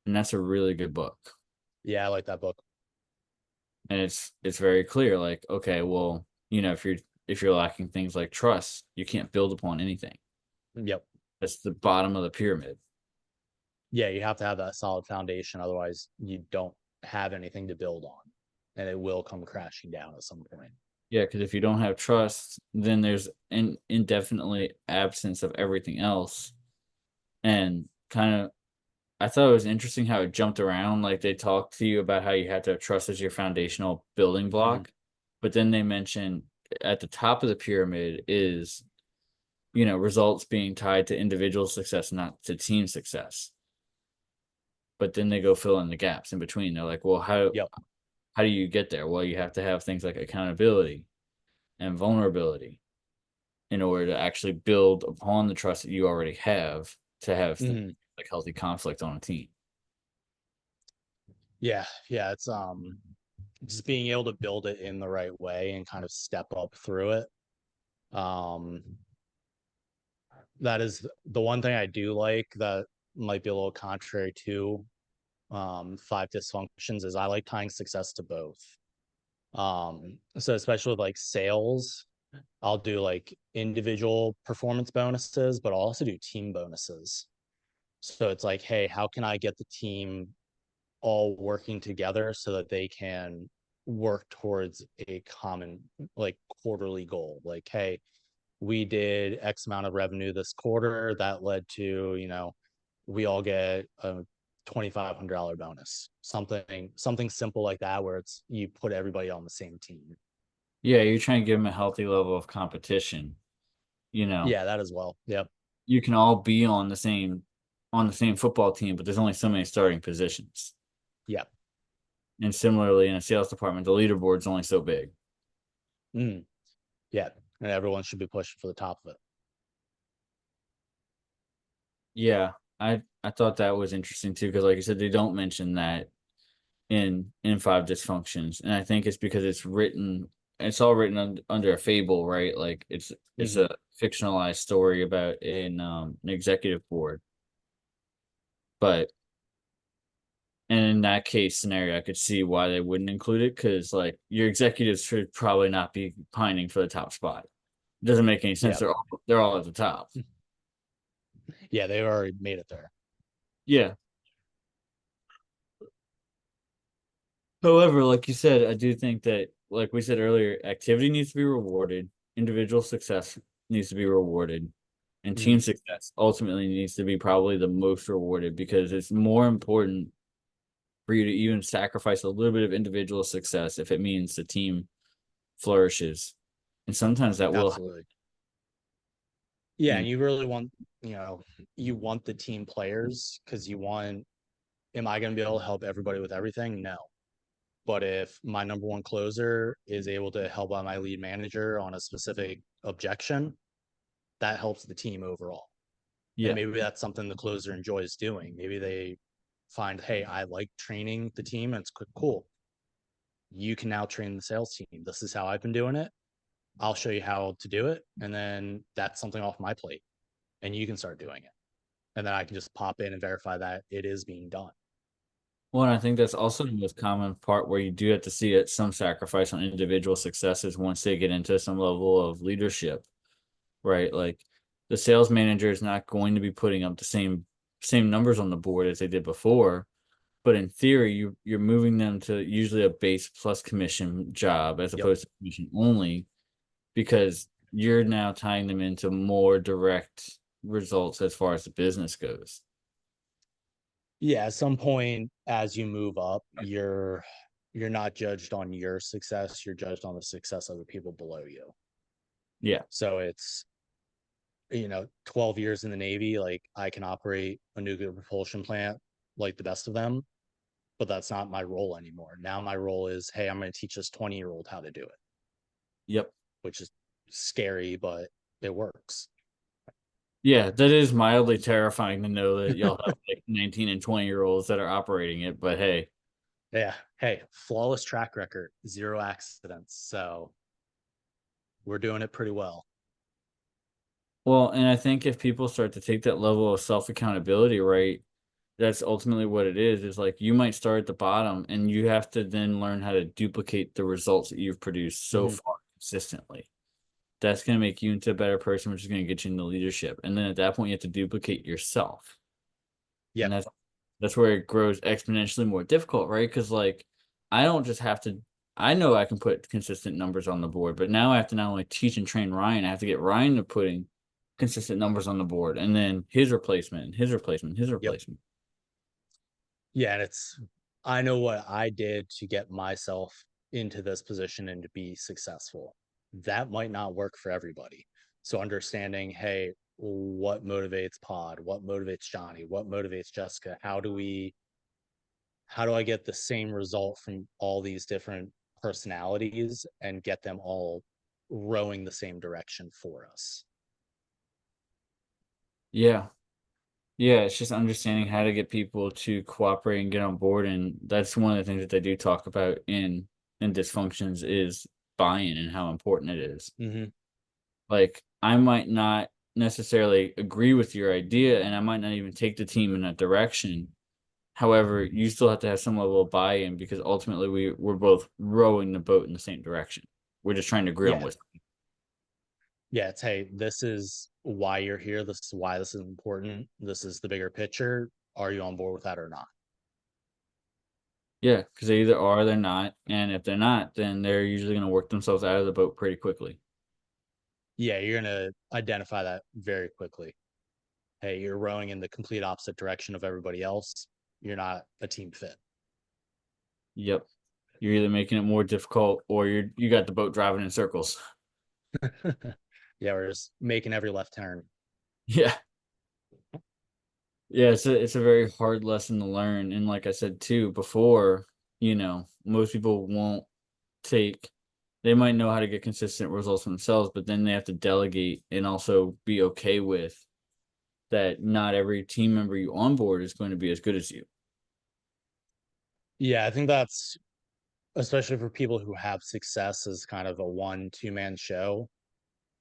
and that's a really good book.
Yeah, I like that book.
And it's very clear. Like, okay, well, if you're lacking things like trust, you can't build upon anything.
Yep.
That's the bottom of the pyramid.
Yeah, you have to have that solid foundation. Otherwise, you don't have anything to build on, and it will come crashing down at some point.
Yeah, because if you don't have trust, then there's an indefinitely absence of everything else. And kind of, I thought it was interesting how it jumped around. Like they talked to you about how you had to have trust as your foundational building
Mhm.
block, but then they mentioned at the top of the pyramid is, results being tied to individual success, not to team success. But then they go fill in the gaps in between. They're like, well,
Yep.
how do you get there? Well, you have to have things like accountability and vulnerability in order to actually build upon the trust that you already have to have
Mhm.
like healthy conflict on a team.
Yeah, yeah. It's just being able to build it in the right way and kind of step up through it. Um, that is the one thing I do like that might be a little contrary to five dysfunctions is I like tying success to both. So especially with like sales, I'll do like individual performance bonuses, but I'll also do team bonuses. So it's like, hey, how can I get the team all working together so that they can work towards a common like quarterly goal? Like, hey, we did X amount of revenue this quarter. That led to, we all get a $2,500 bonus. Something simple like that where it's you put everybody on the same team.
Yeah, you're trying to give them a healthy level of competition. You know,
Yeah, that as well. Yep.
you can all be on the same football team, but there's only so many starting positions.
Yep.
And similarly, in a sales department, the leaderboard's only so big.
Mm, yeah. And everyone should be pushing for the top of it.
Yeah, I thought that was interesting too because, like you said, they don't mention that in five dysfunctions, and I think it's because it's all written under a fable, right? Like it's
Hmm.
a fictionalized story about an executive board, but and in that case scenario, I could see why they wouldn't include it because like your executives should probably not be pining for the top spot. It doesn't make any sense.
Yeah.
They're all at the top.
Yeah, they already made it there.
Yeah. However, like you said, I do think that, like we said earlier, activity needs to be rewarded, individual success needs to be rewarded, and team
Mhm.
success ultimately needs to be probably the most rewarded because it's more important for you to even sacrifice a little bit of individual success if it means the team flourishes. And sometimes that will,
Absolutely. Yeah, and
and
you really want, you want the team players because am I going to be able to help everybody with everything? No. But if my number one closer is able to help out my lead manager on a specific objection, that helps the team overall. And
yeah.
maybe that's something the closer enjoys doing. Maybe they find, hey, I like training the team. And it's cool. You can now train the sales team. This is how I've been doing it. I'll show you how to do it. And then that's something off my plate. And you can start doing it. And then I can just pop in and verify that it is being done.
Well, and I think that's also the most common part where you do have to see it some sacrifice on individual successes once they get into some level of leadership, right? Like the sales manager is not going to be putting up the same numbers on the board as they did before, but in theory, you're moving them to usually a base plus commission job as
Yep.
opposed to commission only because you're now tying them into more direct results as far as the business goes.
Yeah. At some point, as you move up, you're not judged on your success. You're judged on the success of the people below you.
Yeah.
So it's 12 years in the Navy, like I can operate a nuclear propulsion plant like the best of them. but that's not my role anymore. Now my role is, hey, I'm going to teach this 20-year-old how to do it,
Yep.
which is scary, but it works.
Yeah, that is mildly terrifying to know that y'all have like 19 and 20-year-olds that are operating it, but hey.
Yeah. Hey, flawless track record, 0 accidents. So we're doing it pretty well.
Well, and I think if people start to take that level of self-accountability, right, that's ultimately what it is like you might start at the bottom and you have to then learn how to duplicate the results that you've produced so
Mhm.
far consistently. That's going to make you into a better person, which is going to get you into leadership. And then at that point, you have to duplicate yourself. And
Yep.
that's where it grows exponentially more difficult, right? Because like I don't just have to I know I can put consistent numbers on the board, but now I have to not only teach and train Ryan, I have to get Ryan to putting consistent numbers on the board and then his replacement and his replacement, his
Yep.
replacement.
Yeah. And I know what I did to get myself into this position and to be successful. That might not work for everybody. So understanding, hey, what motivates Pod? What motivates Johnny? What motivates Jessica? How do I get the same result from all these different personalities and get them all rowing the same direction for us?
Yeah. Yeah, it's just understanding how to get people to cooperate and get on board, and that's one of the things that they do talk about in dysfunctions is buy-in and how important it is.
Mm-hmm.
Like, I might not necessarily agree with your idea, and I might not even take the team in that direction. However, you still have to have some level of buy-in because ultimately we're both rowing the boat in the same direction. We're just trying to agree on
Yeah.
what's
Yeah. It's, hey, this is why you're here. This is why this is important. This is the bigger picture. Are you on board with that or not?
yeah, because they either are or they're not, and if they're not, then they're usually going to work themselves out of the boat pretty quickly.
Yeah. You're going to identify that very quickly. Hey, you're rowing in the complete opposite direction of everybody else. You're not a team fit.
Yep. You're either making it more difficult or you got the boat driving in circles.
Yeah. We're just making every left turn.
Yeah. Yeah, it's a very hard lesson to learn. And like I said too before, most people won't take they might know how to get consistent results themselves, but then they have to delegate and also be okay with that not every team member you onboard is going to be as good as you.
Yeah. I think that's, especially for people who have success as kind of a 1-2 man show,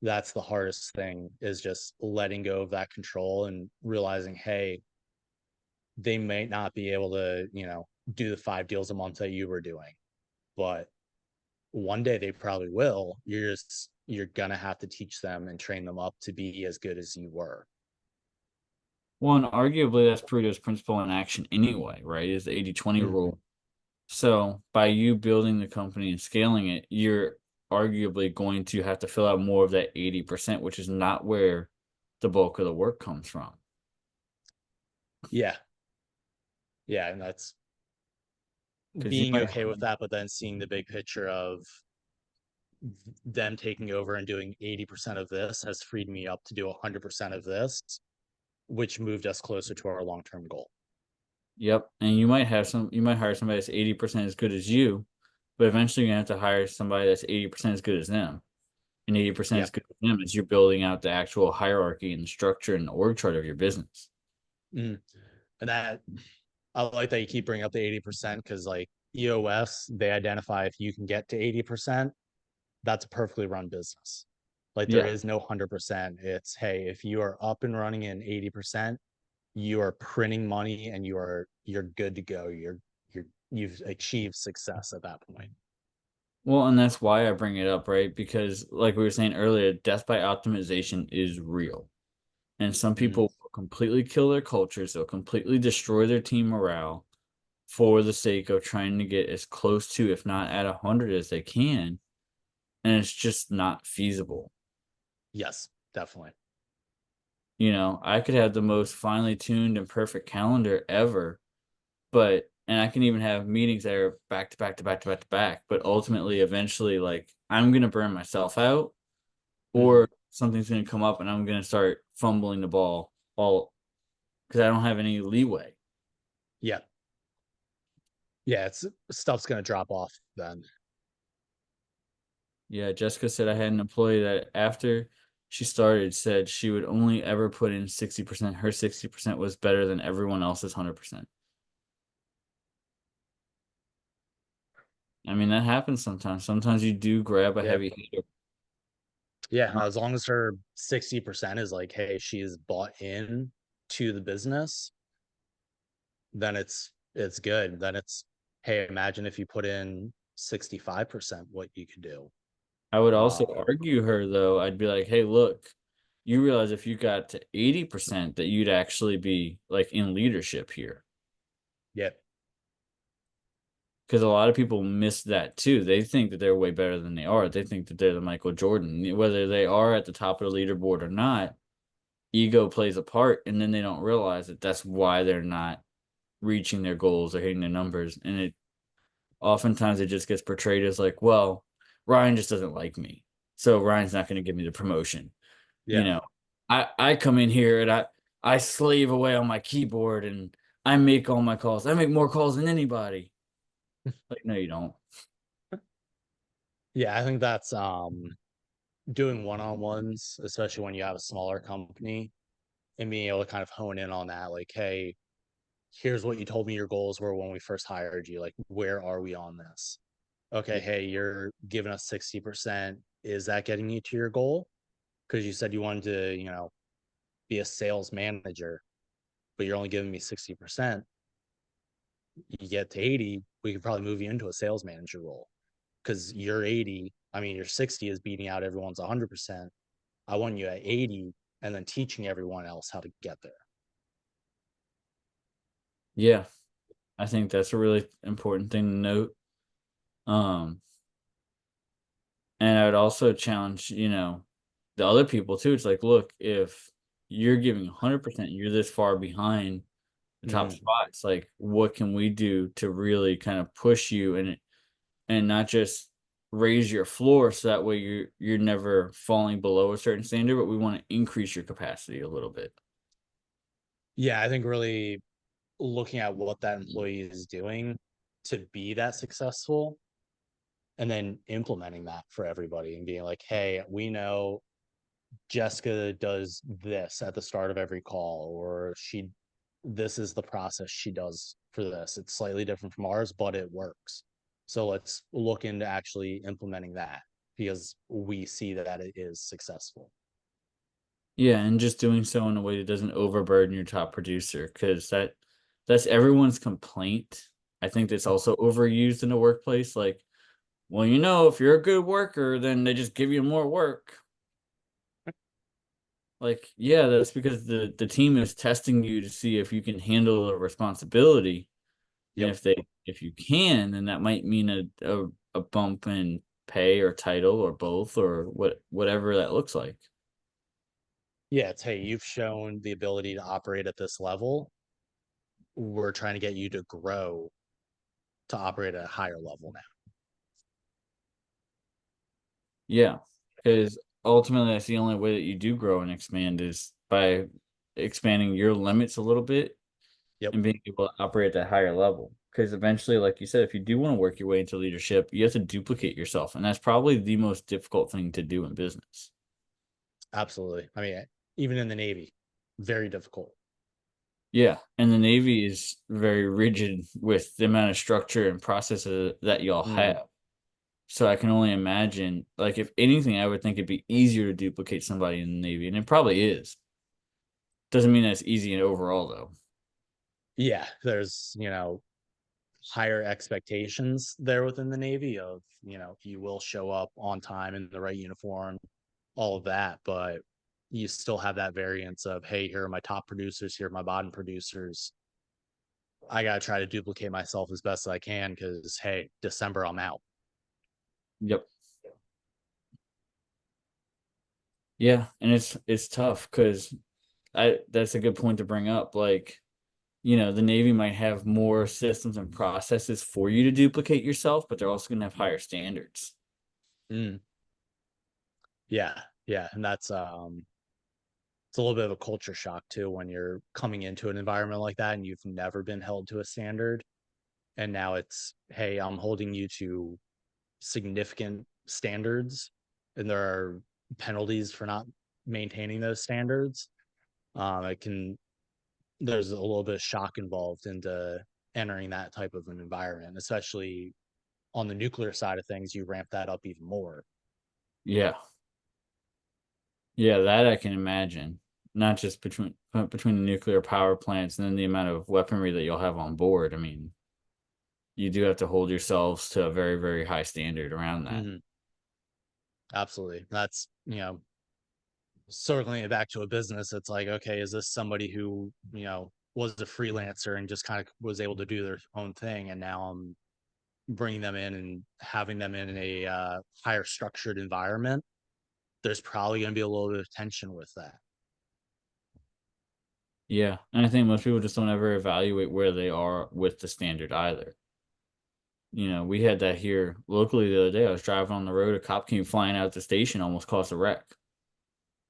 that's the hardest thing, is just letting go of that control and realizing, hey, they may not be able to, do the 5 deals a month that you were doing, but one day they probably will. You're gonna have to teach them and train them up to be as good as you were.
Well, and arguably that's Pareto's principle in action anyway, right? Is the 80/20
Mm,
rule. So by you building the company and scaling it, you're arguably going to have to fill out more of that 80%, which is not where the bulk of the work comes from.
yeah. Yeah. And that's
Because you
being
might
okay with that, but then seeing the big picture of them taking over and doing 80% of this has freed me up to do 100% of this, which moved us closer to our long-term goal.
Yep. And you might hire somebody that's 80% as good as you, but eventually you're gonna have to hire somebody that's 80% as good as them. And 80%
Yeah.
as good as them as you're building out the actual hierarchy and the structure and the org chart of your business.
Mm. And that, I like that you keep bringing up the 80%, because like EOS, they identify if you can get to 80%, that's a perfectly run business. Like there
Yeah.
is no 100%. It's, hey, if you are up and running in 80%, you are printing money and you're good to go. You've achieved success at that point.
Well, and that's why I bring it up, right? Because like we were saying earlier, death by optimization is real. And some
Mm-hmm.
people will completely kill their cultures, they'll completely destroy their team morale for the sake of trying to get as close to, if not at 100 as they can. And it's just not feasible.
Yes, definitely.
I could have the most finely tuned and perfect calendar ever, and I can even have meetings that are back to back to back to back to back. But ultimately, eventually, like I'm gonna burn myself out,
Mm-hmm.
or something's gonna come up and I'm gonna start fumbling the ball all because I don't have any leeway.
Yeah. Yeah, it's stuff's gonna drop off then.
Yeah, Jessica said I had an employee that after she started said she would only ever put in 60%. Her 60% was better than everyone else's 100%. I mean, that happens sometimes. Sometimes you do grab a
Yeah.
heavy hitter.
Yeah, as long as her 60% is like, hey, she's bought in to the business, then it's good. Then it's, hey, imagine if you put in 65% what you could do.
I would also
Um,
argue her though. I'd be like, "Hey, look, you realize if you got to 80% that you'd actually be like in leadership here."
yeah,
Because a lot of people miss that too. They think that they're way better than they are. They think that they're the Michael Jordan. Whether they are at the top of the leaderboard or not, ego plays a part, and then they don't realize that that's why they're not reaching their goals or hitting their numbers. And it oftentimes it just gets portrayed as like, well, Ryan just doesn't like me, so Ryan's not going to give me the promotion. You
yeah,
know, I come in here and I slave away on my keyboard and I make all my calls. I make more calls than anybody. Like, no, you don't.
yeah. I think that's doing one-on-ones, especially when you have a smaller company, and being able to kind of hone in on that. Like, hey, here's what you told me your goals were when we first hired you. Like, where are we on this? Okay, hey, you're giving us 60%. Is that getting you to your goal? Because you said you wanted to, be a sales manager, but you're only giving me 60%. You get to 80, we could probably move you into a sales manager role because you're 80. I mean, your 60 is beating out everyone's 100%. I want you at 80 and then teaching everyone else how to get there.
Yeah, I think that's a really important thing to note. Um, and I would also challenge, the other people too. It's like, look, if you're giving 100%, you're this far behind the top
Mm-hmm.
spots. Like, what can we do to really kind of push you and not just raise your floor so that way you're never falling below a certain standard, but we want to increase your capacity a little bit.
Yeah, I think really looking at what that employee is doing to be that successful and then implementing that for everybody and being like, hey, we know Jessica does this at the start of every call, or this is the process she does for this. It's slightly different from ours, but it works. So let's look into actually implementing that because we see that it is successful.
Yeah, and just doing so in a way that doesn't overburden your top producer, because that's everyone's complaint. I think that's also overused in the workplace. Like, well, if you're a good worker, then they just give you more work. Like, yeah, that's because the team is testing you to see if you can handle the responsibility. And
Yep.
if you can, then that might mean a bump in pay or title or both or whatever that looks like.
Yeah, it's hey, you've shown the ability to operate at this level. We're trying to get you to grow to operate at a higher level now.
Yeah, because ultimately that's the only way that you do grow and expand is by expanding your limits a little bit
Yep,
and being able to operate at that higher level. Because eventually, like you said, if you do want to work your way into leadership, you have to duplicate yourself, and that's probably the most difficult thing to do in business.
absolutely. I mean, even in the Navy, very difficult.
Yeah, and the Navy is very rigid with the amount of structure and processes that y'all
Mm.
have. So I can only imagine, like, if anything, I would think it'd be easier to duplicate somebody in the Navy, and it probably is. Doesn't mean that's easy in overall, though.
Yeah, there's, higher expectations there within the Navy of, you will show up on time in the right uniform, all of that, but you still have that variance of, hey, here are my top producers, here are my bottom producers. I got to try to duplicate myself as best as I can because, hey, December, I'm out.
Yep. Yeah, and it's tough because I that's a good point to bring up. Like, the Navy might have more systems and processes for you to duplicate yourself, but they're also going to have higher standards.
Mm, yeah, yeah. And it's a little bit of a culture shock too when you're coming into an environment like that and you've never been held to a standard And now it's, hey, I'm holding you to significant standards, and there are penalties for not maintaining those standards. It can There's a little bit of shock involved into entering that type of an environment, especially on the nuclear side of things. You ramp that up even more.
Yeah. Yeah, that I can imagine. Not just between the nuclear power plants and then the amount of weaponry that you'll have on board. I mean, you do have to hold yourselves to a very, very high standard around that.
Hmm. Absolutely. That's, circling it back to a business. It's like, okay, is this somebody who, was a freelancer and just kind of was able to do their own thing, and now I'm bringing them in and having them in a higher structured environment? There's probably going to be a little bit of tension with that.
Yeah, and I think most people just don't ever evaluate where they are with the standard either. We had that here locally the other day. I was driving on the road, a cop came flying out the station, almost caused a wreck.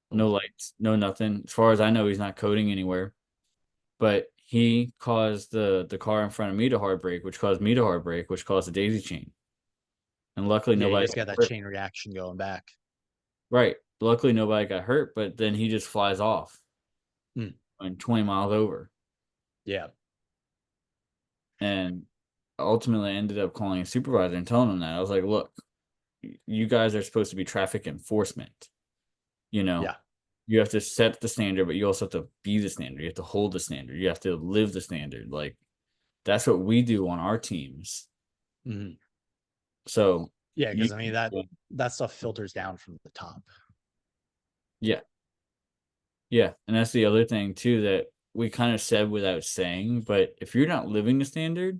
No lights, no nothing. As far as I know, he's not coding anywhere. But he caused the car in front of me to hard brake, which caused me to hard brake, which caused a daisy chain. And luckily
Yeah, you
nobody
just
got
got that
hurt.
chain reaction going back.
Right. Luckily nobody got hurt, but then he just flies off
Mm,
and 20 miles over.
yeah.
And ultimately I ended up calling a supervisor and telling him that. I was like, look, you guys are supposed to be traffic enforcement. You know,
Yeah.
you have to set the standard, but you also have to be the standard. You have to hold the standard. You have to live the standard. Like that's what we do on our teams.
Hmm.
So
Yeah,
you,
because I mean that stuff filters down from the top.
yeah, yeah. And that's the other thing too that we kind of said without saying, but if you're not living the standard,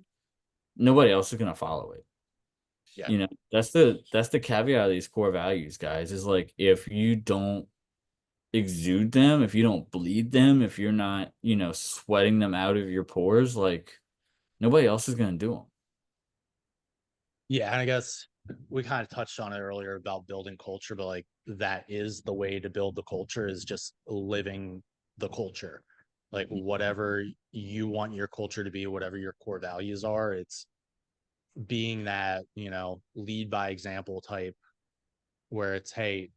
nobody else is gonna follow it.
Yeah.
That's the caveat of these core values, guys, is like if you don't exude them, if you don't bleed them, if you're not, sweating them out of your pores, like nobody else is gonna do them.
Yeah, and I guess we kind of touched on it earlier about building culture, but like that is the way to build the culture, is just living the culture. Like whatever you want your culture to be, whatever your core values are, it's being that, lead by example type, where it's, hey,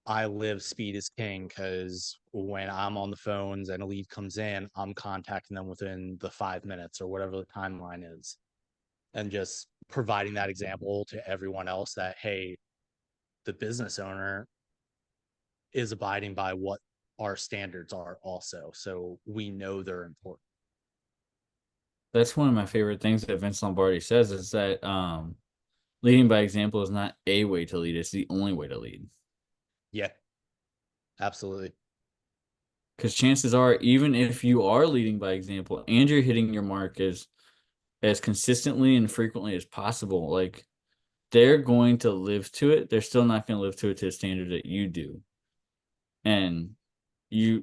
I live speed is king, because when I'm on the phones and a lead comes in, I'm contacting them within the 5 minutes or whatever the timeline is, and just providing that example to everyone else that, hey, the business owner is abiding by what our standards are also, so we know they're important.
That's one of my favorite things that Vince Lombardi says is that leading by example is not a way to lead, it's the only way to lead.
Yeah, absolutely.
Because chances are, even if you are leading by example and you're hitting your mark as consistently and frequently as possible, like they're going to live to it. They're still not going to live to it to the standard that you do. And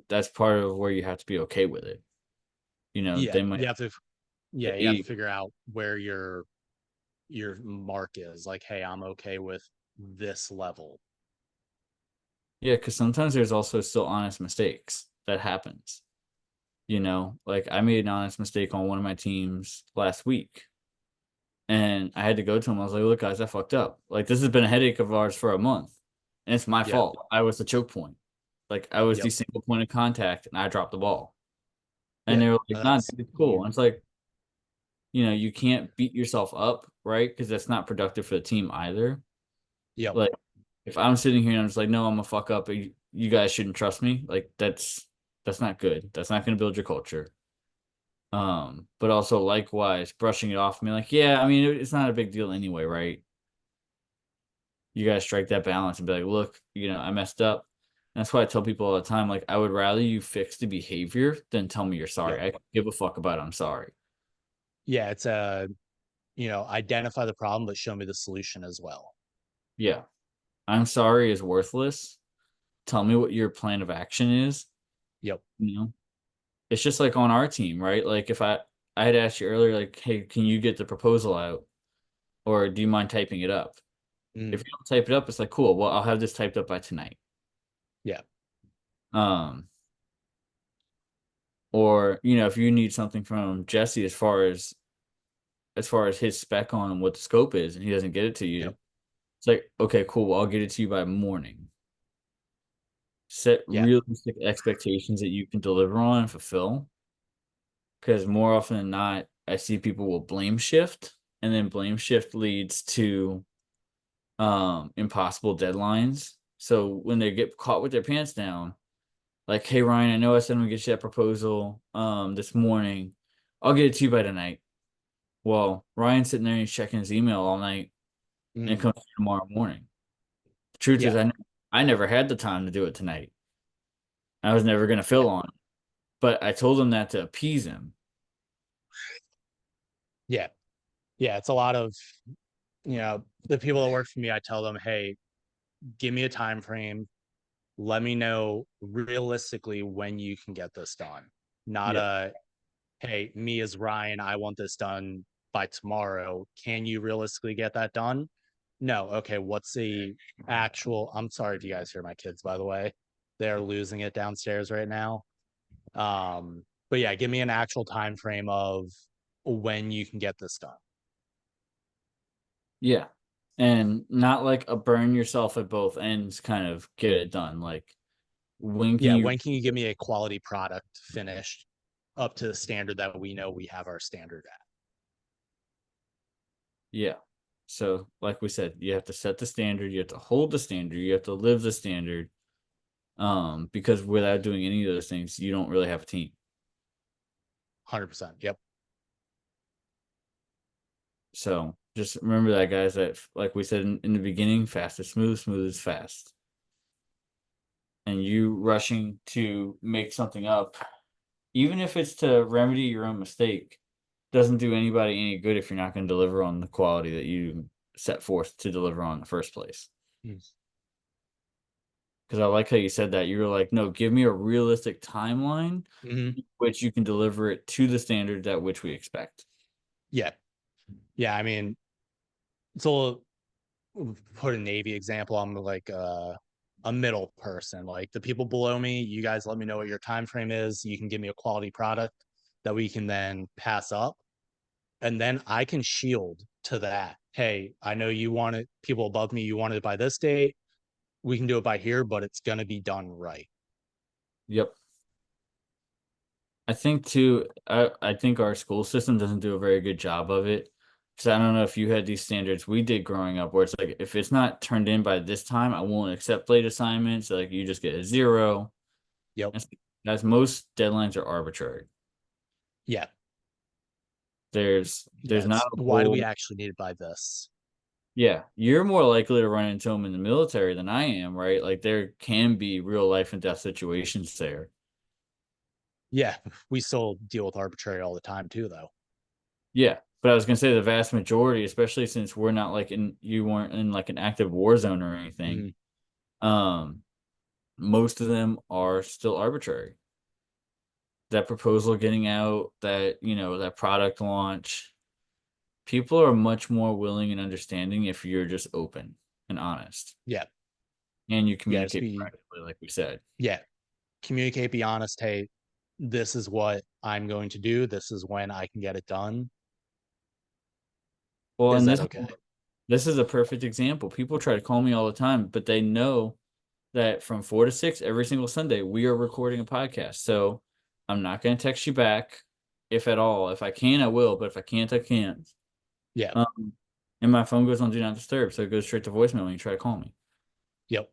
that's part of where you have to be okay with it.
Yeah,
They might
you have to
be,
figure out where your mark is, like, hey, I'm okay with this level.
yeah, because sometimes there's also still honest mistakes that happens. Like I made an honest mistake on one of my teams last week. And I had to go to him. I was like, look, guys, I fucked up. Like, this has been a headache of ours for a month. And it's my
Yeah.
fault. I was the choke point. Like, I was the
Yep.
single point of contact and I dropped the ball. And
Yeah.
they were like, nah,
That's
dude, it's cool. And it's like, you can't beat yourself up, right? Because that's not productive for the team either.
Yep.
Like, if I'm sitting here and I'm just like, no, I'm a fuck up, but you guys shouldn't trust me. Like, that's not good. That's not going to build your culture. But also likewise, brushing it off me like, yeah, I mean, it's not a big deal anyway, right? You gotta strike that balance and be like, look, I messed up. And that's why I tell people all the time, like, I would rather you fix the behavior than tell me you're sorry.
Yep.
I don't give a fuck about I'm sorry.
Yeah, it's identify the problem, but show me the solution as well.
Yeah. I'm sorry is worthless. Tell me what your plan of action is.
Yep.
You know, it's just like on our team, right? Like if I had asked you earlier, like, hey, can you get the proposal out? Or do you mind typing it up? If
Mm,
you don't type it up, it's like, cool, well, I'll have this typed up by tonight.
yeah.
Um, or if you need something from Jesse as far as as far as his spec on what the scope is, and he doesn't get it to you,
Yep.
it's like, okay, cool. Well, I'll get it to you by morning. Set
Yeah.
realistic expectations that you can deliver on and fulfill. Because more often than not, I see people will blame shift, and then blame shift leads to impossible deadlines. So when they get caught with their pants down, like, hey Ryan, I know I said I'm gonna get you that proposal this morning. I'll get it to you by tonight. Well, Ryan's sitting there and he's checking his email all night and it
Mm.
comes tomorrow morning. The truth is
Yeah.
I never had the time to do it tonight. I was never gonna
Yeah.
fill on it. But I told him that to appease him.
Yeah. Yeah. It's a lot of, the people that work for me, I tell them, hey, give me a time frame. Let me know realistically when you can get this done. Not
Yeah.
a, hey, me as Ryan, I want this done by tomorrow. Can you realistically get that done? No. Okay. What's the actual? I'm sorry if you guys hear my kids, by the way. They're losing it downstairs right now. But yeah, give me an actual time frame of when you can get this done.
Yeah. And not like a burn yourself at both ends kind of get it done. Like when can
Yeah,
you
when can you give me a quality product finished up to the standard that we know we have our standard at?
yeah. So like we said, you have to set the standard, you have to hold the standard, you have to live the standard. Because without doing any of those things, you don't really have a team.
100%. Yep.
So just remember that, guys, that like we said in the beginning, fast is smooth, smooth is fast. And you rushing to make something up, even if it's to remedy your own mistake, doesn't do anybody any good if you're not going to deliver on the quality that you set forth to deliver on in the first place. Because I like how you said that. You were like, no, give me a realistic timeline,
Mm-hmm.
which you can deliver it to the standard at which we expect.
Yeah. Yeah. I mean, so put a Navy example. I'm like a middle person. Like the people below me, you guys let me know what your time frame is. You can give me a quality product that we can then pass up. And then I can shield to that. Hey, I know you want it, people above me, you want it by this date. We can do it by here, but it's going to be done right.
Yep. I think too, I think our school system doesn't do a very good job of it. Because I don't know if you had these standards we did growing up where it's like, if it's not turned in by this time, I won't accept late assignments. Like you just get a zero.
Yep.
As most deadlines are arbitrary.
Yeah.
There's
Yeah.
not
It's
a
why do we
whole
actually need it by this?
yeah, you're more likely to run into them in the military than I am, right? Like there can be real life and death situations there.
Yeah. We still deal with arbitrary all the time, too, though.
Yeah, but I was gonna say the vast majority, especially since we're not like you weren't in like an active war zone or anything.
Mm-hmm.
Um, most of them are still arbitrary. That proposal getting out, that that product launch, people are much more willing and understanding if you're just open and honest,
Yeah.
and you
Yeah. Just
communicate
be,
practically, like we said.
yeah. Communicate, be honest. Hey, this is what I'm going to do. This is when I can get it done.
Well,
Is
and
that okay?
this is a perfect example. People try to call me all the time, but they know that from 4 to 6 every single Sunday we are recording a podcast. So I'm not going to text you back, if at all. If I can, I will, but if I can't, I can't.
Yeah.
Um, and my phone goes on do not disturb, so it goes straight to voicemail when you try to call me.
Yep.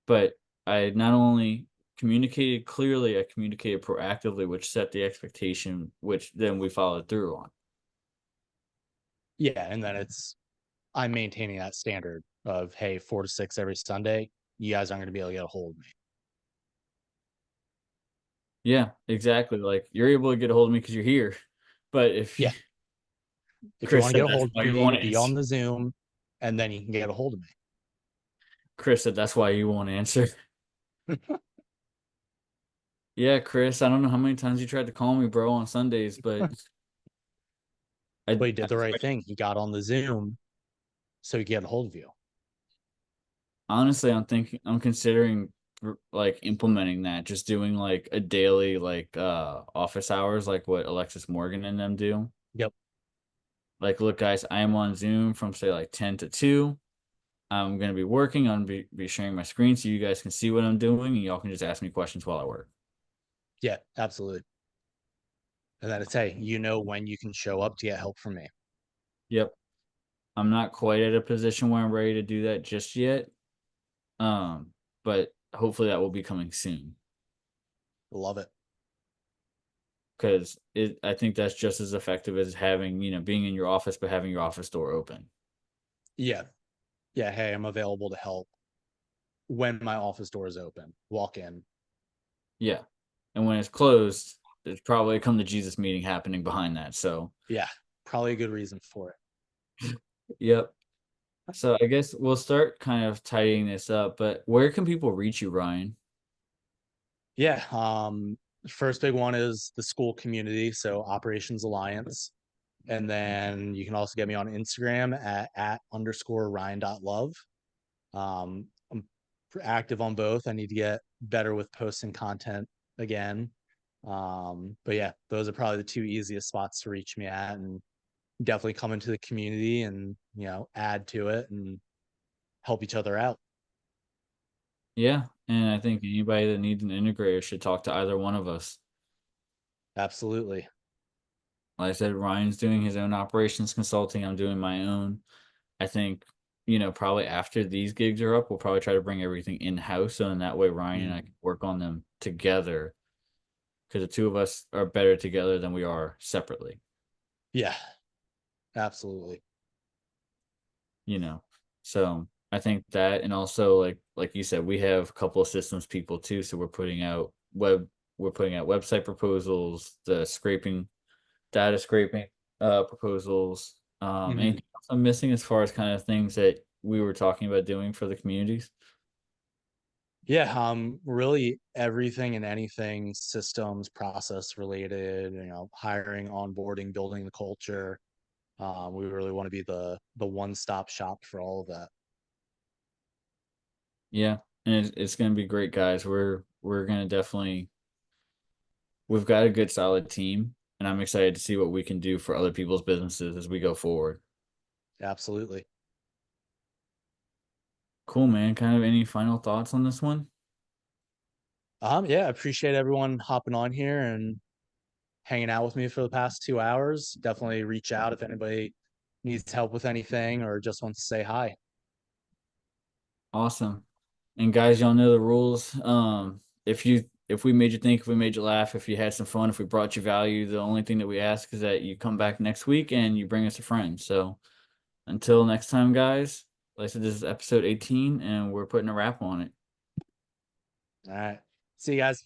But I not only communicated clearly, I communicated proactively, which set the expectation, which then we followed through on.
Yeah. And then I'm maintaining that standard of, hey, 4 to 6 every Sunday. You guys aren't going to be able to get a hold of me.
Yeah, exactly. Like you're able to get a hold of me because you're here. But if
Yeah. If you
Chris
want to
said
get a
that's
hold
why
of
you
me,
want to
be on
answer.
the Zoom and then you can get a hold of me.
Chris said that's why you won't answer. Yeah, Chris, I don't know how many times you tried to call me, bro, on Sundays, but
But he
I
did the right thing. He got on the Zoom so he could get a hold of you.
honestly, I'm considering like implementing that, just doing like a daily like office hours, like what Alexis Morgan and them do.
Yep.
like, look, guys, I am on Zoom from say like 10 to 2. I'm gonna be working. I'm gonna be sharing my screen so you guys can see what I'm doing, and y'all can just ask me questions while I work.
Yeah, absolutely. And then it's, hey, you know when you can show up to get help from me.
Yep. I'm not quite at a position where I'm ready to do that just yet. Um, but hopefully that will be coming soon.
Love it.
Because I think that's just as effective as having, being in your office, but having your office door open.
Yeah. Yeah. Hey, I'm available to help when my office door is open. Walk in.
Yeah. And when it's closed, there's probably a come to Jesus meeting happening behind that. So,
Yeah. Probably a good reason for it.
yep. So I guess we'll start kind of tidying this up, but where can people reach you, Ryan?
Yeah. First big one is the school community. So Operations Alliance. And then you can also get me on Instagram at underscore Ryan.love. I'm active on both. I need to get better with posting content again. But yeah, those are probably the two easiest spots to reach me at, and definitely come into the community and, add to it and help each other out.
Yeah. And I think anybody that needs an integrator should talk to either one of us.
Absolutely.
Like I said, Ryan's doing his own operations consulting. I'm doing my own. I think, probably after these gigs are up, we'll probably try to bring everything in house. So in that way, Ryan and I
Mm.
can work on them together because the two of us are better together than we are separately,
Yeah, absolutely.
you know. So I think that, and also like you said, we have a couple of systems people too. So we're putting out website proposals, the scraping, data scraping proposals.
Mhm.
Anything else I'm missing as far as kind of things that we were talking about doing for the communities?
Yeah, really everything and anything systems, process related, hiring, onboarding, building the culture. We really want to be the one-stop shop for all of that.
Yeah, and it's gonna be great, guys. We're gonna definitely we've got a good solid team, and I'm excited to see what we can do for other people's businesses as we go forward.
Absolutely.
Cool, man. Kind of any final thoughts on this one?
Yeah, I appreciate everyone hopping on here and hanging out with me for the past 2 hours. Definitely reach out if anybody needs help with anything or just wants to say hi.
Awesome. And guys, y'all know the rules. If we made you think, if we made you laugh, if you had some fun, if we brought you value, the only thing that we ask is that you come back next week and you bring us a friend. So until next time, guys, like I said, this is episode 18 and we're putting a wrap on it.
All right. See you guys.